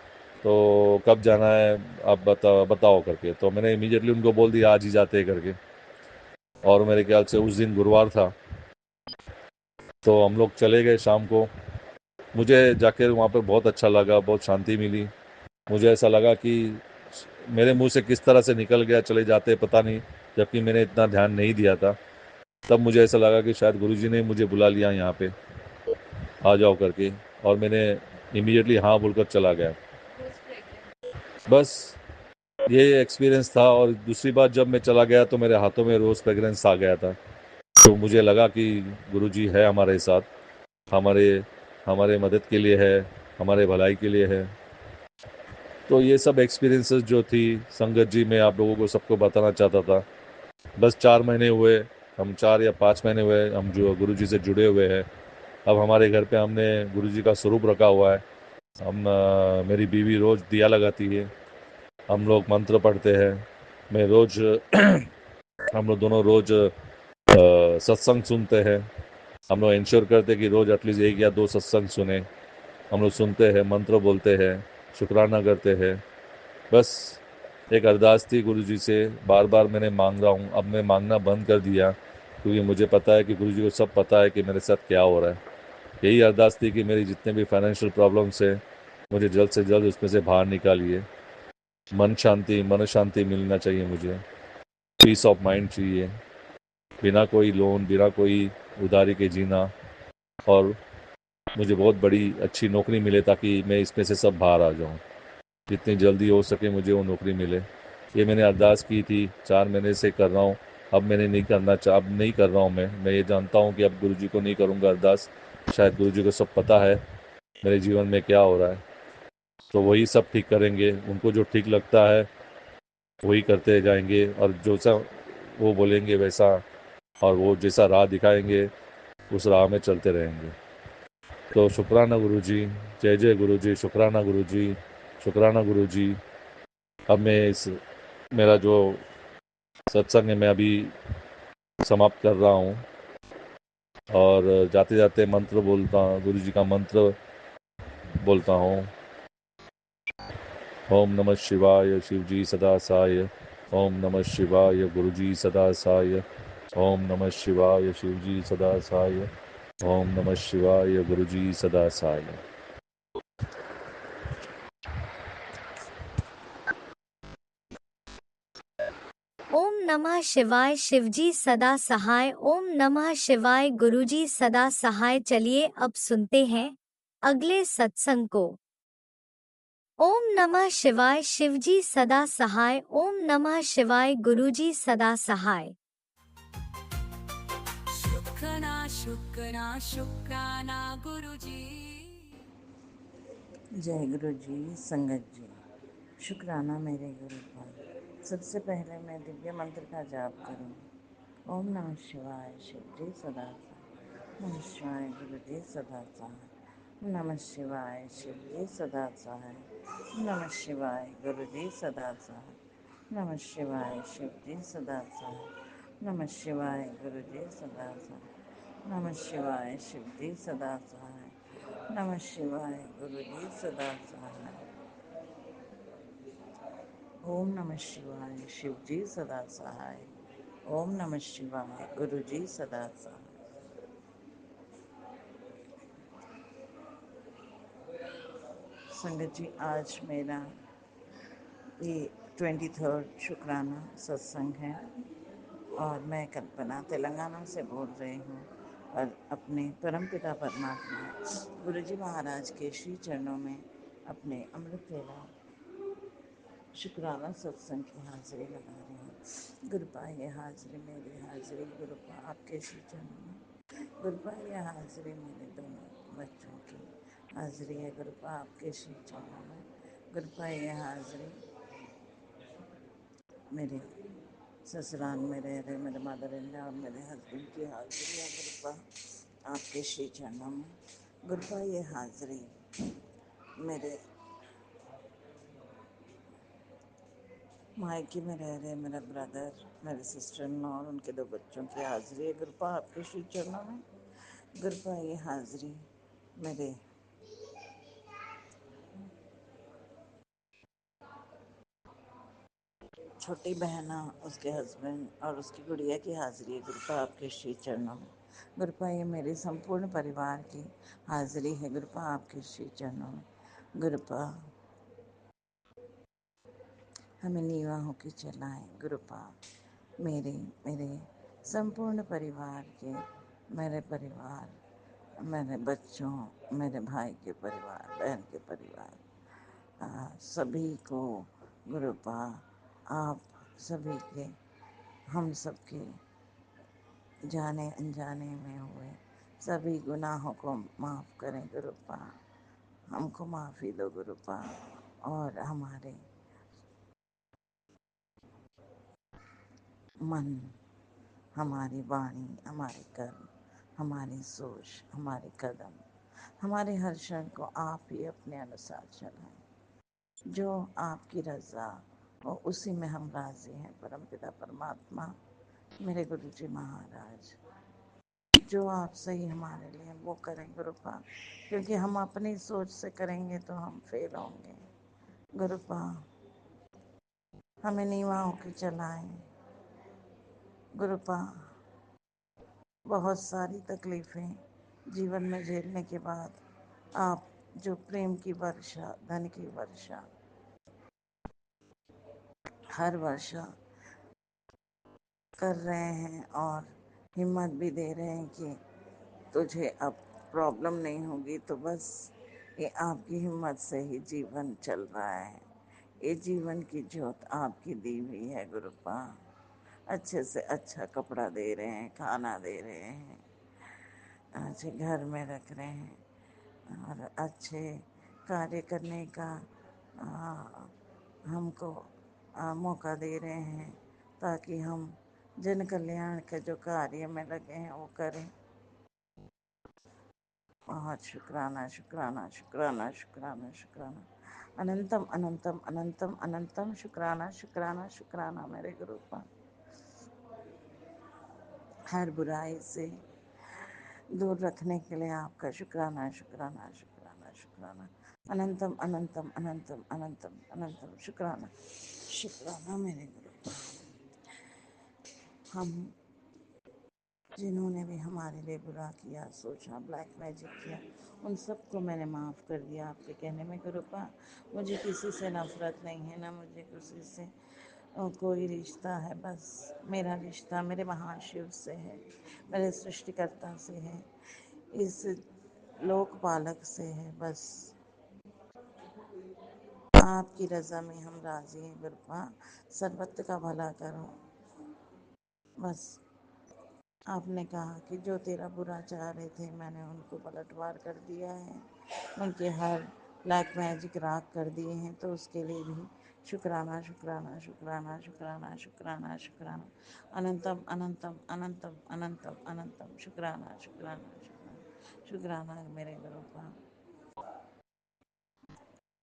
S6: तो कब जाना है आप बताओ करके। तो मैंने इमीडिएटली उनको बोल दिया आज ही जाते हैं करके। और मेरे ख्याल से उस दिन गुरुवार था, तो हम लोग चले गए शाम को। मुझे जाकर वहाँ पर बहुत अच्छा लगा, बहुत शांति मिली। मुझे ऐसा लगा कि मेरे मुंह से किस तरह से निकल गया चले जाते पता नहीं, जबकि मैंने इतना ध्यान नहीं दिया था। तब मुझे ऐसा लगा कि शायद गुरुजी ने मुझे बुला लिया यहाँ पे, आ जाओ करके। और मैंने इमीडिएटली हाँ बोलकर चला गया। बस ये एक्सपीरियंस था। और दूसरी बात, जब मैं चला गया तो मेरे हाथों में रोज़ फ्रेगरेंस आ गया था। तो मुझे लगा कि गुरुजी है हमारे साथ, हमारे हमारे मदद के लिए है, हमारे भलाई के लिए है। तो ये सब एक्सपीरियंसेस जो थी संगत जी, मैं आप लोगों को सबको बताना चाहता था। बस 4 महीने हुए, हम 4 या 5 महीने हुए हम जो गुरुजी से जुड़े हुए हैं। अब हमारे घर पे हमने गुरुजी का स्वरूप रखा हुआ है। मेरी बीवी रोज़ दिया लगाती है, हम लोग मंत्र पढ़ते हैं। मैं रोज़ हम लोग दोनों रोज़ सत्संग सुनते हैं। हम लोग इंश्योर करते हैं कि रोज़ एटलीस्ट 1 या 2 सत्संग सुने। हम लोग सुनते हैं, मंत्र बोलते हैं, शुक्राना करते हैं। बस एक अरदास थी गुरुजी से, बार बार मैंने मांग रहा हूँ। अब मैं मांगना बंद कर दिया, क्योंकि मुझे पता है कि गुरुजी को सब पता है कि मेरे साथ क्या हो रहा है। यही अरदास थी कि मेरी जितने भी फाइनेंशियल प्रॉब्लम्स है, मुझे जल्द से जल्द उसमें से बाहर निकालिए। मन शांति मिलना चाहिए मुझे, पीस ऑफ माइंड चाहिए, बिना कोई लोन, बिना कोई उधारी के जीना। और मुझे बहुत बड़ी अच्छी नौकरी मिले ताकि मैं इसमें से सब बाहर आ जाऊँ। जितनी जल्दी हो सके मुझे वो नौकरी मिले। ये मैंने अरदास की थी, 4 महीने से कर रहा हूँ। अब मैंने अब नहीं कर रहा हूँ। मैं ये जानता हूँ कि अब गुरुजी को नहीं करूँगा अरदास। शायद गुरुजी को सब पता है मेरे जीवन में क्या हो रहा है, तो वही सब ठीक करेंगे। उनको जो ठीक लगता है वही करते जाएंगे, और जो सा वो बोलेंगे वैसा, और वो जैसा राह दिखाएंगे उस राह में चलते रहेंगे। तो शुक्राना गुरुजी, जय जय गुरुजी, शुक्राना गुरुजी, शुक्राना गुरुजी। अब मैं इस मेरा जो सत्संग है मैं अभी समाप्त कर रहा हूँ। और जाते जाते मंत्र बोलता हूँ, गुरु जी का मंत्र बोलता हूँ। ओम नमः शिवाय शिव जी सदा साय। ओम नमः शिवाय गुरु जी सदा साय। ओम नमः शिवाय शिव जी सदा साय। ओम नमः शिवाय गुरु जी सदा साय।
S1: ओम नमः शिवाय शिवजी सदा सहाय। ओम नमः शिवाय गुरुजी सदा सहाय। चलिए अब सुनते हैं अगले सत्संग को। ओम नमः शिवाय शिवजी सदा सहाय। ओम नमः शिवाय गुरुजी सदा सहाय।
S3: शुक्राना शुक्राना गुरुजी।
S7: जय गुरु जी, संगत जी, शुक्राना मेरे गुरु पर। सबसे पहले मैं दिव्य मंत्र का जाप करूँ। ओम नमः शिवाय शिव जी सदा सहाय। नमः शिवाय गुरु जी सदा सहाय। नमः शिवाय शिव जी सदा सहाय। नमः शिवाय गुरु जी सदा सहाय। नमः शिवाय शिव जी सदा सहाय। नमः शिवाय गुरु जी सदा सहाय। नमः शिवाय शिव जी सदा सहाय। नमः शिवाय गुरु जी सदा सहाय। ओम नमः शिवाय शिव जी सदा सहाय। ओम नमः शिवाय गुरु जी सदा सहाय। संगत जी, आज मेरा ये 23rd शुक्राना सत्संग है और मैं कल्पना तेलंगाना से बोल रही हूँ और अपने परमपिता परमात्मा गुरुजी महाराज के श्री चरणों में अपने अमृत वेला शुक्राना सत्संग की हाजिरी लगा रही हूँ। गुरुपा ये हाजिरी मेरी हाजिरी, गुरुपा आपके श्री चरणों में। गुरुपा ये हाजिरी मेरे दोनों बच्चों की हाजिरी है, गुरुपा आपके श्री चरणों में। गुरुपा ये हाजिरी मेरे ससुराल में रह रहे मेरे मदर इन लॉ और मेरे हस्बैंड की हाजिरी है, गुरुपा आपके श्री चरणों में। गुरुपा ये हाजिरी मेरे मायके में रह रहे मेरा ब्रदर, मेरे सिस्टर इन लॉ और उनके 2 बच्चों की हाजिरी है, गुरुपा आपके श्री चरणों में। गुरुपा ये हाजिरी मेरे छोटी बहना, उसके हस्बैंड और उसकी गुड़िया की हाजिरी है, गुरुपा आपके श्री चरणों में। गुरुपा ये मेरे संपूर्ण परिवार की हाजिरी है, गुरुपा आपके श्री चरणों में। गुरुपा हमें नीवा होकर चलाएं, गुरुपा मेरे मेरे संपूर्ण परिवार के, मेरे परिवार, मेरे बच्चों, मेरे भाई के परिवार, बहन के परिवार, सभी को गुरुपा आप सभी के, हम सबके जाने अनजाने में हुए सभी गुनाहों को माफ़ करें गुरुपा, हमको माफ़ी दो गुरुपा और हमारे मन, हमारी वाणी, हमारे कर्म, हमारी सोच, हमारे कदम, हमारे हर क्षण को आप ही अपने अनुसार चलाएं। जो आपकी रज़ा और उसी में हम राज़ी हैं परमपिता परमात्मा, मेरे गुरु जी महाराज। जो आप सही हमारे लिए वो करें गुरुपा, क्योंकि हम अपनी सोच से करेंगे तो हम फेल होंगे गुरुपा। हमें नीवा होकर चलाएं गुरुपा। बहुत सारी तकलीफ़ें जीवन में झेलने के बाद आप जो प्रेम की वर्षा, धन की वर्षा, हर वर्षा कर रहे हैं और हिम्मत भी दे रहे हैं कि तुझे अब प्रॉब्लम नहीं होगी, तो बस ये आपकी हिम्मत से ही जीवन चल रहा है। ये जीवन की ज्योत आपकी दी हुई है गुरुपा। अच्छे से अच्छा कपड़ा दे रहे हैं, खाना दे रहे हैं, अच्छे घर में रख रहे हैं और अच्छे कार्य करने का हमको मौका दे रहे हैं, ताकि हम जन कल्याण के जो कार्य में लगे हैं वो करें। बहुत शुक्राना शुक्राना शुक्राना शुक्राना शुक्राना, अनंतम अनंतम अनंतम अनंतम शुक्राना शुक्राना शुक्राना मेरे गुरुपा। हर बुराई से दूर रखने के लिए आपका शुक्राना शुक्राना शुक्राना शुक्राना, अनंतम अनंतम अनंतम अनंतम अनंतम शुक्राना शुक्राना मेरे गुरुपा। हम जिन्होंने भी हमारे लिए बुरा किया, सोचा, ब्लैक मैजिक किया, उन सबको मैंने माफ़ कर दिया आपके कहने में गुरुपा। मुझे किसी से नफ़रत नहीं है, ना मुझे किसी से कोई रिश्ता है। बस मेरा रिश्ता मेरे महाशिव से है, मेरे सृष्टिकर्ता से है, इस लोकपालक से है। बस आपकी रज़ा में हम राज़ी हैं गुरुपा। सर्वत्र का भला करो। बस आपने कहा कि जो तेरा बुरा चाह रहे थे मैंने उनको पलटवार कर दिया है, उनके हर ब्लैक मैजिक राख कर दिए हैं, तो उसके लिए भी शुक्राना शुक्राना शुक्राना शुक्राना शुक्राना शुक्राना, अनंतम अनंतम अनंतम अनंतम अनंतम शुक्राना शुक्राना शुक्राना शुक्राना मेरे गुरुपा।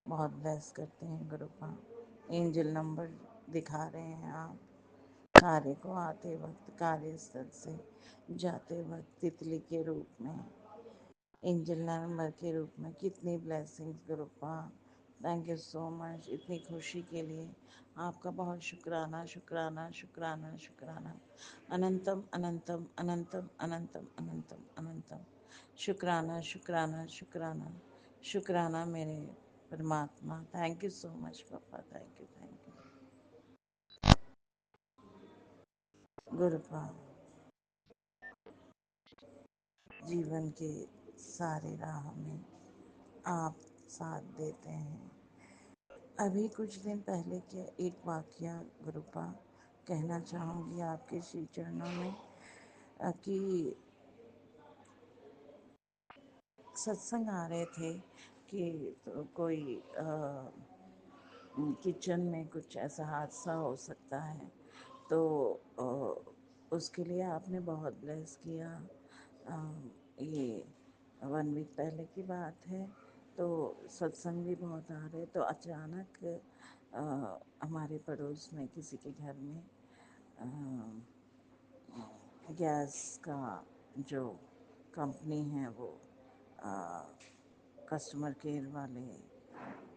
S7: बहुत ब्लेस करते हैं गुरुपा। एंजल नंबर दिखा रहे हैं आप कार्य को आते वक्त, कार्यस्थल से जाते वक्त तितली के रूप में, एंजल नंबर के रूप में। कितनी blessings गुरुपा, thank you so much. इतनी खुशी के लिए आपका बहुत शुक्राना शुक्राना शुक्राना शुक्राना, अनंतम अनंतम अनंतम अनंतम अनंतम अनंतम शुक्राना शुक्राना शुक्राना शुक्राना मेरे परमात्मा। थैंक यू सो मच पापा, थैंक यू, थैंक यू। गुरुपा, जीवन के सारे राह में आप साथ देते हैं। अभी कुछ दिन पहले के एक वाकया गुरुपा कहना चाहूँगी आपके श्री चरणों में कि सत्संग आ रहे थे कि तो कोई किचन में कुछ ऐसा हादसा हो सकता है, तो उसके लिए आपने बहुत ब्लेस किया। ये 1 वीक पहले की बात है, तो सत्संग भी बहुत आ रहे, तो अचानक हमारे पड़ोस में किसी के घर में गैस का जो कंपनी है वो कस्टमर केयर वाले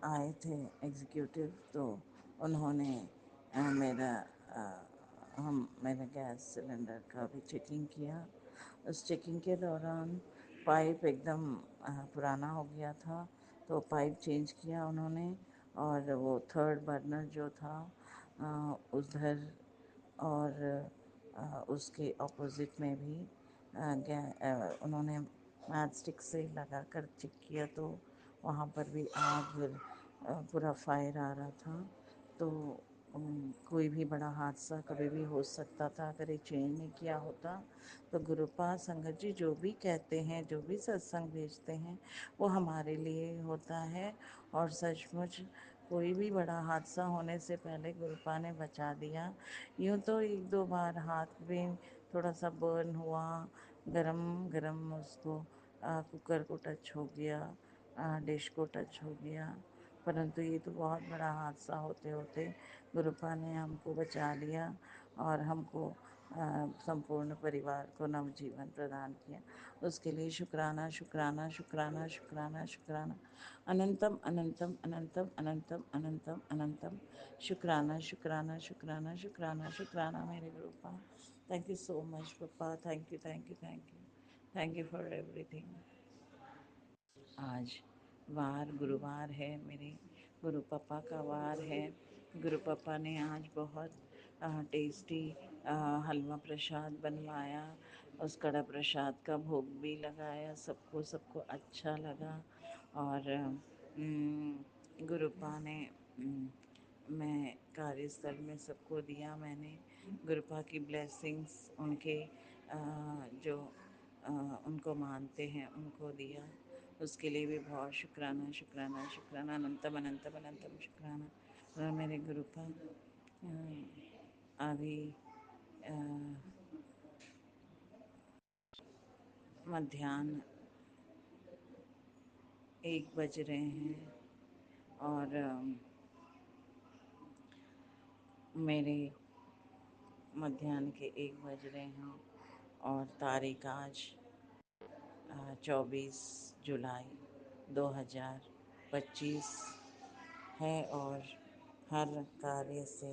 S7: आए थे एग्जीक्यूटिव, तो उन्होंने मेरा गैस सिलेंडर का भी चेकिंग किया। उस चेकिंग के दौरान पाइप एकदम पुराना हो गया था, तो पाइप चेंज किया उन्होंने, और वो थर्ड बर्नर जो था उधर, और उसके ऑपोजिट में भी उन्होंने मैच स्टिक से लगा कर चेक किया, तो वहाँ पर भी आग पूरा फायर आ रहा था। तो कोई भी बड़ा हादसा कभी भी हो सकता था अगर ये चेंज नहीं किया होता। तो गुरुपा संगत जी जो भी कहते हैं, जो भी सत्संग भेजते हैं, वो हमारे लिए होता है। और सचमुच कोई भी बड़ा हादसा होने से पहले गुरुपा ने बचा दिया। यूँ तो 1-2 बार हाथ में थोड़ा सा बर्न हुआ, गरम गरम उसको कुकर को टच हो गया, डिश को टच हो गया, परंतु ये तो बहुत बड़ा हादसा होते होते गुरुपा ने हमको बचा लिया और हमको संपूर्ण परिवार को नवजीवन प्रदान किया। उसके लिए शुक्राना शुक्राना शुक्राना शुक्राना शुक्राना, अनंतम अनंतम अनंतम अनंतम अनंतम अनंतम शुक्राना शुक्राना शुक्राना शुक्राना शुक्राना मेरे Gurupa. Thank you so much पापा, thank you thank you thank you thank you for everything. आज वार गुरुवार है, मेरे गुरु पापा का वार है। गुरु पापा ने आज बहुत टेस्टी हलवा प्रसाद बनवाया, उस कड़ा प्रसाद का भोग भी लगाया, सबको अच्छा लगा। और गुरुपा ने मैं कार्यस्थल में सबको दिया, मैंने गुरुपा की ब्लेसिंग्स उनके जो उनको मानते हैं उनको दिया। उसके लिए भी बहुत शुक्राना शुक्राना शुक्राना, अनंतम अनंतम अनंतम शुक्राना। और मेरे गुरुपा अभी मध्याह्न 1 बज रहे हैं, और मेरे मध्याह्न के 1 बज रहे हैं, और तारीख आज 24 जुलाई 2025 है। और हर कार्य से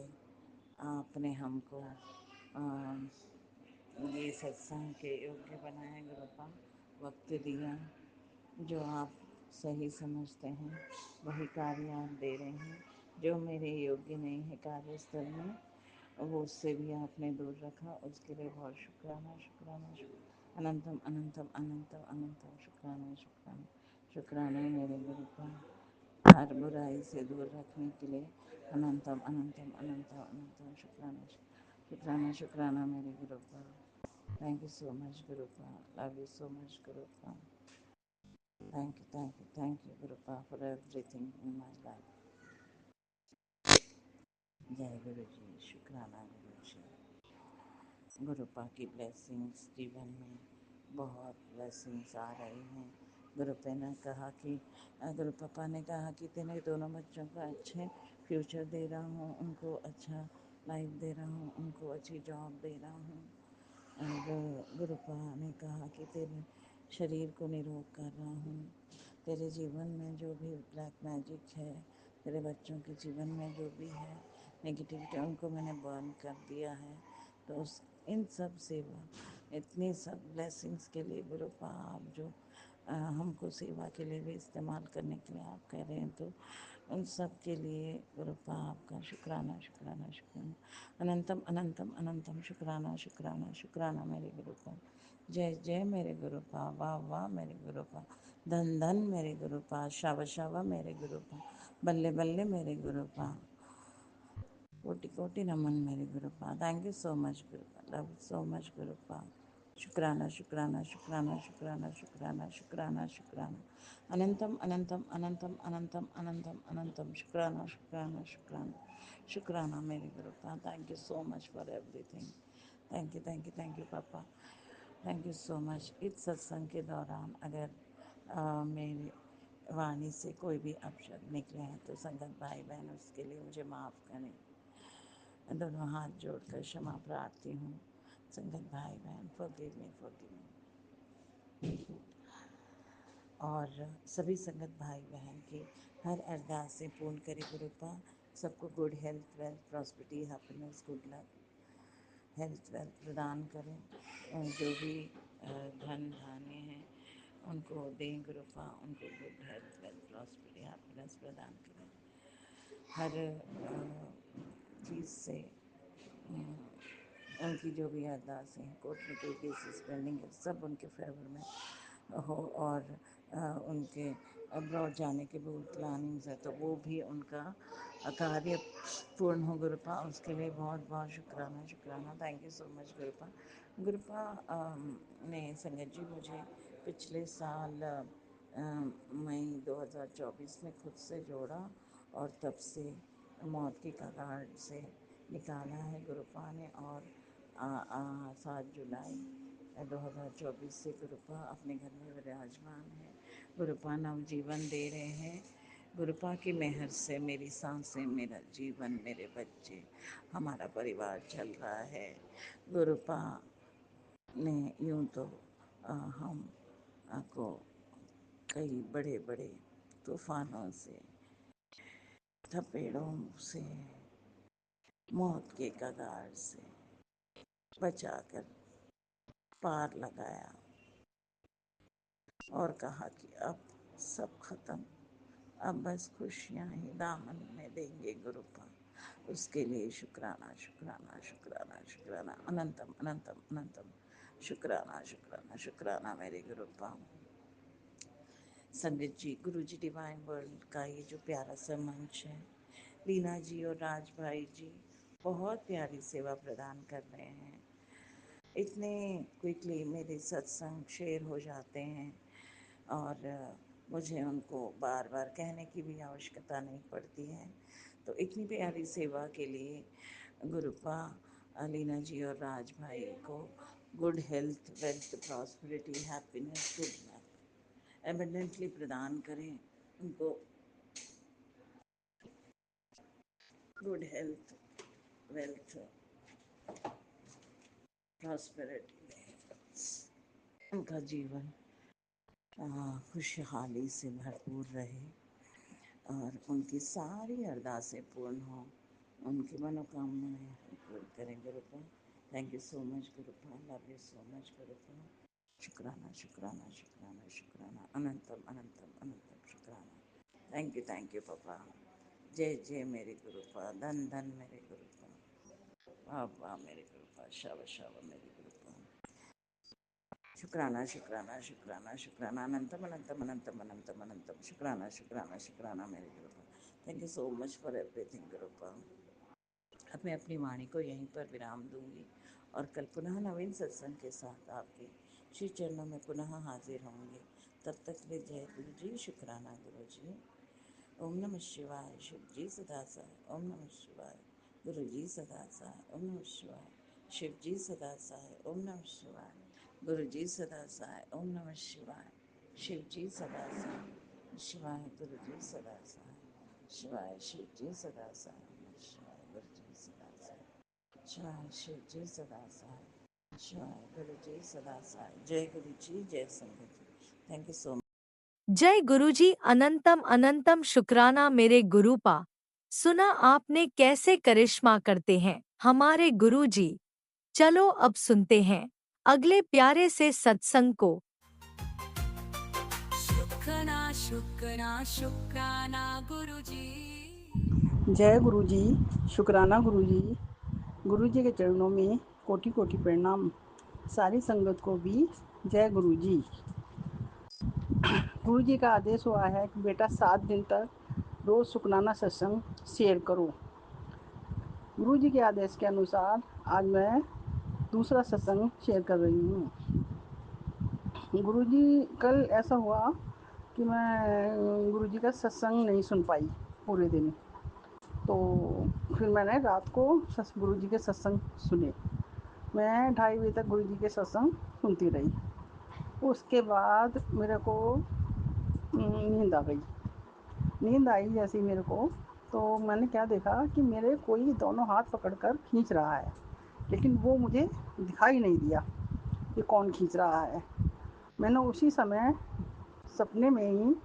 S7: आपने हमको ये सत्संग के योग्य बनाया गुरुपा, वक्त दिया। जो आप सही समझते हैं वही कार्य आप दे रहे हैं। जो मेरे योग्य नहीं है कार्यस्थल में, वो उससे भी आपने दूर रखा, उसके लिए बहुत शुक्राना शुक्राना अनंतम अनंतम अनंतम अनंतम शुक्राना शुक्राना शुक्राना मेरे गुरुपा। हर बुराई से दूर रखने के लिए अनंतम अनंतम अनंतम अनंतम शुक्राना शुक्राना शुक्राना मेरे Gurupa. Thank you so much Gurupa, love you so much Gurupa. Thank you Gurupa for everything in my life. जय गुरु जी, शुक्राना गुरु जी। गुरुपा की ब्लेसिंग्स जीवन में बहुत ब्लेसिंग्स आ रही हैं। गुरुपा ने कहा कि गुरु पापा ने कहा कि तेरे दोनों बच्चों का अच्छे फ्यूचर दे रहा हूँ, उनको अच्छा लाइफ दे रहा हूँ, उनको अच्छी जॉब दे रहा हूँ। और गुरुपा ने कहा कि तेरे शरीर को निरोग कर रहा हूँ। तेरे जीवन में जो भी ब्लैक मैजिक है, तेरे बच्चों के जीवन में जो भी है नेगेटिविटी, उनको मैंने बर्न कर दिया है। तो उस इन सब सेवा, इतनी सब ब्लेसिंग्स के लिए गुरुपा आप जो हमको सेवा के लिए भी इस्तेमाल करने के लिए आप कह रहे हैं, तो उन सब के लिए गुरुपा आपका शुक्राना शुक्राना शुक्राना, अनंतम अनंतम अनंतम शुक्राना शुक्राना शुक्राना मेरे गुरुपा। जय जय मेरे गुरुपा, वाह वाह मेरे गुरुपा, धन धन मेरे गुरुपा, शावा शावा मेरे गुरुपा, बल्ले बल्ले मेरे गुरुपा, कोटि कोटि नमन मेरे Gurupa. Thank you so much Gurupa, love so much Gurupa. शुक्राना शुक्राना शुक्राना शुक्राना शुक्राना शुक्राना शुक्राना, अनंतम अनंतम अनंतम अनंतम अनंतम अनंतम शुक्राना शुक्राना शुक्राना शुक्राना मेरे Gurupa. Thank you so much for everything. Thank you thank you thank you papa, thank you so much. इस सत्संग के दौरान अगर मेरी वाणी से कोई भी अपशब्द निकले हैं तो संगत भाई बहन उसके लिए मुझे माफ़ करें। दोनों हाथ जोड़कर क्षमा प्रार्थी हूँ। संगत भाई बहन फॉरगिव मी फॉरगिव मी। और सभी संगत भाई बहन की हर अरदासें पूर्ण करे गुरुपा। सबको good health, wealth, prosperity, happiness, good luck, health wealth प्रदान करें। और जो भी धन धान्य हैं उनको दें गुरुपा, उनको good health, wealth, prosperity, happiness प्रदान करें। हर चीज़ से उनकी जो भी अरदासें हैं, कोर्ट में कोई केसेस पेंडिंग है, सब उनके फेवर में हो। और उनके अब्रॉड जाने के भी प्लानिंग्स है तो वो भी उनका कार्य पूर्ण हो गुरुपा। उसके लिए बहुत बहुत शुक्राना शुक्राना, थैंक यू सो मच गुरुपा। गुरुपा ने संगत जी मुझे पिछले साल मई 2024 में खुद से जोड़ा और तब से मौत की कगार से निकाला है गुरुपा ने। और 7 जुलाई 2024 से गुरुपा अपने घर में विराजमान है। गुरुपा नवजीवन दे रहे हैं। गुरुपा की मेहर से मेरी सांसें, मेरा जीवन, मेरे बच्चे, हमारा परिवार चल रहा है। गुरुपा ने यूं तो हम को कई बड़े बड़े तूफानों से, थपेड़ों से, मौत के कगार से बचाकर पार लगाया और कहा कि अब सब खत्म, अब बस खुशियाँ ही दामन में देंगे गुरुपा। उसके लिए शुक्राना शुक्राना शुक्राना शुक्राना, अनंतम अनंतम अनंतम शुक्राना शुक्राना शुक्राना मेरे गुरुपा। संगत जी, गुरु जी डिवाइन वर्ल्ड का ये जो प्यारा सा मंच है, लीना जी और राज भाई जी बहुत प्यारी सेवा प्रदान कर रहे हैं। इतने क्विकली मेरे सत्संग शेयर हो जाते हैं और मुझे उनको बार बार कहने की भी आवश्यकता नहीं पड़ती है। तो इतनी प्यारी सेवा के लिए गुरुपा लीना जी और राज भाई को good health, wealth, prosperity, happiness, good luck abundantly प्रदान करें। उनको गुड हेल्थ, वेल्थ, प्रॉस्पेरिटी में उनका जीवन खुशहाली से भरपूर रहे और उनकी सारी अरदासें पूर्ण हों, उनकी मनोकामनाएं पूर्ण करें Gurupa. Thank you so much Gurupa, love you so much Gurupa. शुक्राना शुक्राना शुक्राना शुक्राना, अनंतम अनंतम अनंतम शुक्राना। थैंक यू पापा। जय जय मेरे गुरुपा, धन धन मेरे गुरुपा, वाह वाह मेरे गुरुपा, शावा शावा मेरे गुरुपा। शुक्राना शुक्राना शुक्राना शुक्राना, अनंतम अनंतम अनंतम अनंतम अनंतम शुक्राना शुक्राना शुक्राना मेरे Gurupa. Thank you so much for everything Gurupa. अब मैं अपनी वाणी को यहीं पर विराम दूंगी और कल पुनः नवीन सत्संग के साथ आपके श्री चरणों में पुनः हाजिर होंगे। तब तक ले जय गुरु जी, शुक्राना गुरु जी। ओम नमः शिवाय, शिव जी सदा सहाय। ओम नमः शिवाय, गुरु जी सदा सहाय। ओम नमः शिवाय, शिव जी सदा सहाय। ओम नमः शिवाय, गुरु जी सदा सहाय। ओम नमः शिवाय, शिव जी सदा सहाय। शिवाय गुरु जी सदा सहाय, शिवाय शिव जी सदा सहाय, शिवाय गुरु जी सदा सहाय, शिवाय शिव जी सदा सहाय, शिवाय गुरु जी सदा सहाय। जय गुरु जी, जय संगत जी। Thank you so much.
S1: जय गुरुजी, अनंतम अनंतम शुक्राना मेरे गुरुपा। सुना आपने कैसे करिश्मा करते हैं हमारे गुरुजी। चलो अब सुनते हैं अगले प्यारे से सत्संग को।
S3: शुक्राना गुरुजी।
S8: जय गुरु जी, शुक्राना गुरु जी। गुरु जी के चरणों में कोटि कोटि प्रणाम। सारी संगत को भी जय गुरु जी। गुरु जी का आदेश हुआ है कि बेटा 7 दिन तक रोज़ शुक्राना सत्संग शेयर करो। गुरु जी के आदेश के अनुसार आज मैं दूसरा सत्संग शेयर कर रही हूँ। गुरु जी कल ऐसा हुआ कि मैं गुरु जी का सत्संग नहीं सुन पाई पूरे दिन। तो फिर मैंने रात को गुरु जी के सत्संग सुने। मैं 2:30 बजे तक गुरु जी के सत्संग सुनती रही। उसके बाद मेरे को नींद आ गई। नींद आई जैसे मेरे को, तो मैंने क्या देखा कि मेरे कोई दोनों हाथ पकड़कर खींच रहा है, लेकिन वो मुझे दिखाई नहीं दिया कि कौन खींच रहा है। मैंने उसी समय सपने में ही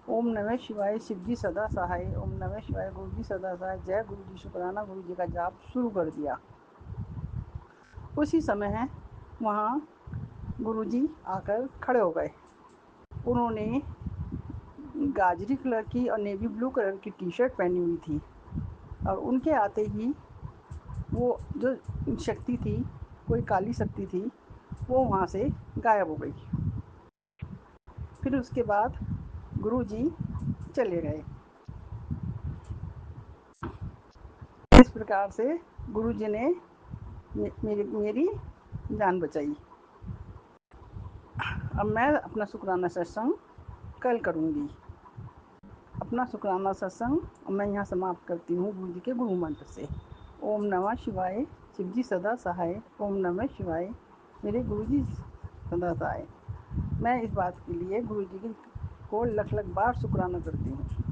S8: ओम नमः शिवाय, शिव जी सदा सहाय, ओम नमः शिवाय, गुरु जी सदा सहाय, जय गुरु जी, शुक्राना गुरु जी का जाप शुरू कर दिया। उसी समय वहाँ गुरु जी आकर खड़े हो गए। उन्होंने गाजरी कलर की और नेवी ब्लू कलर की टी शर्ट पहनी हुई थी, और उनके आते ही वो जो शक्ति थी, कोई काली शक्ति थी, वो वहाँ से गायब हो गई। फिर उसके बाद गुरु जी चले गए। इस प्रकार से गुरु जी ने मेरी जान बचाई। अब मैं अपना शुक्राना सत्संग कल करूँगी। अपना शुक्राना सत्संग मैं यहाँ समाप्त करती हूँ गुरु जी के गुरु मंत्र से। ओम नमः शिवाय, शिव जी सदा सहाय, ओम नमः शिवाय, मेरे गुरु जी सदा सहाय। मैं इस बात के लिए गुरु जी को लख लख बार शुक्राना करती हूँ।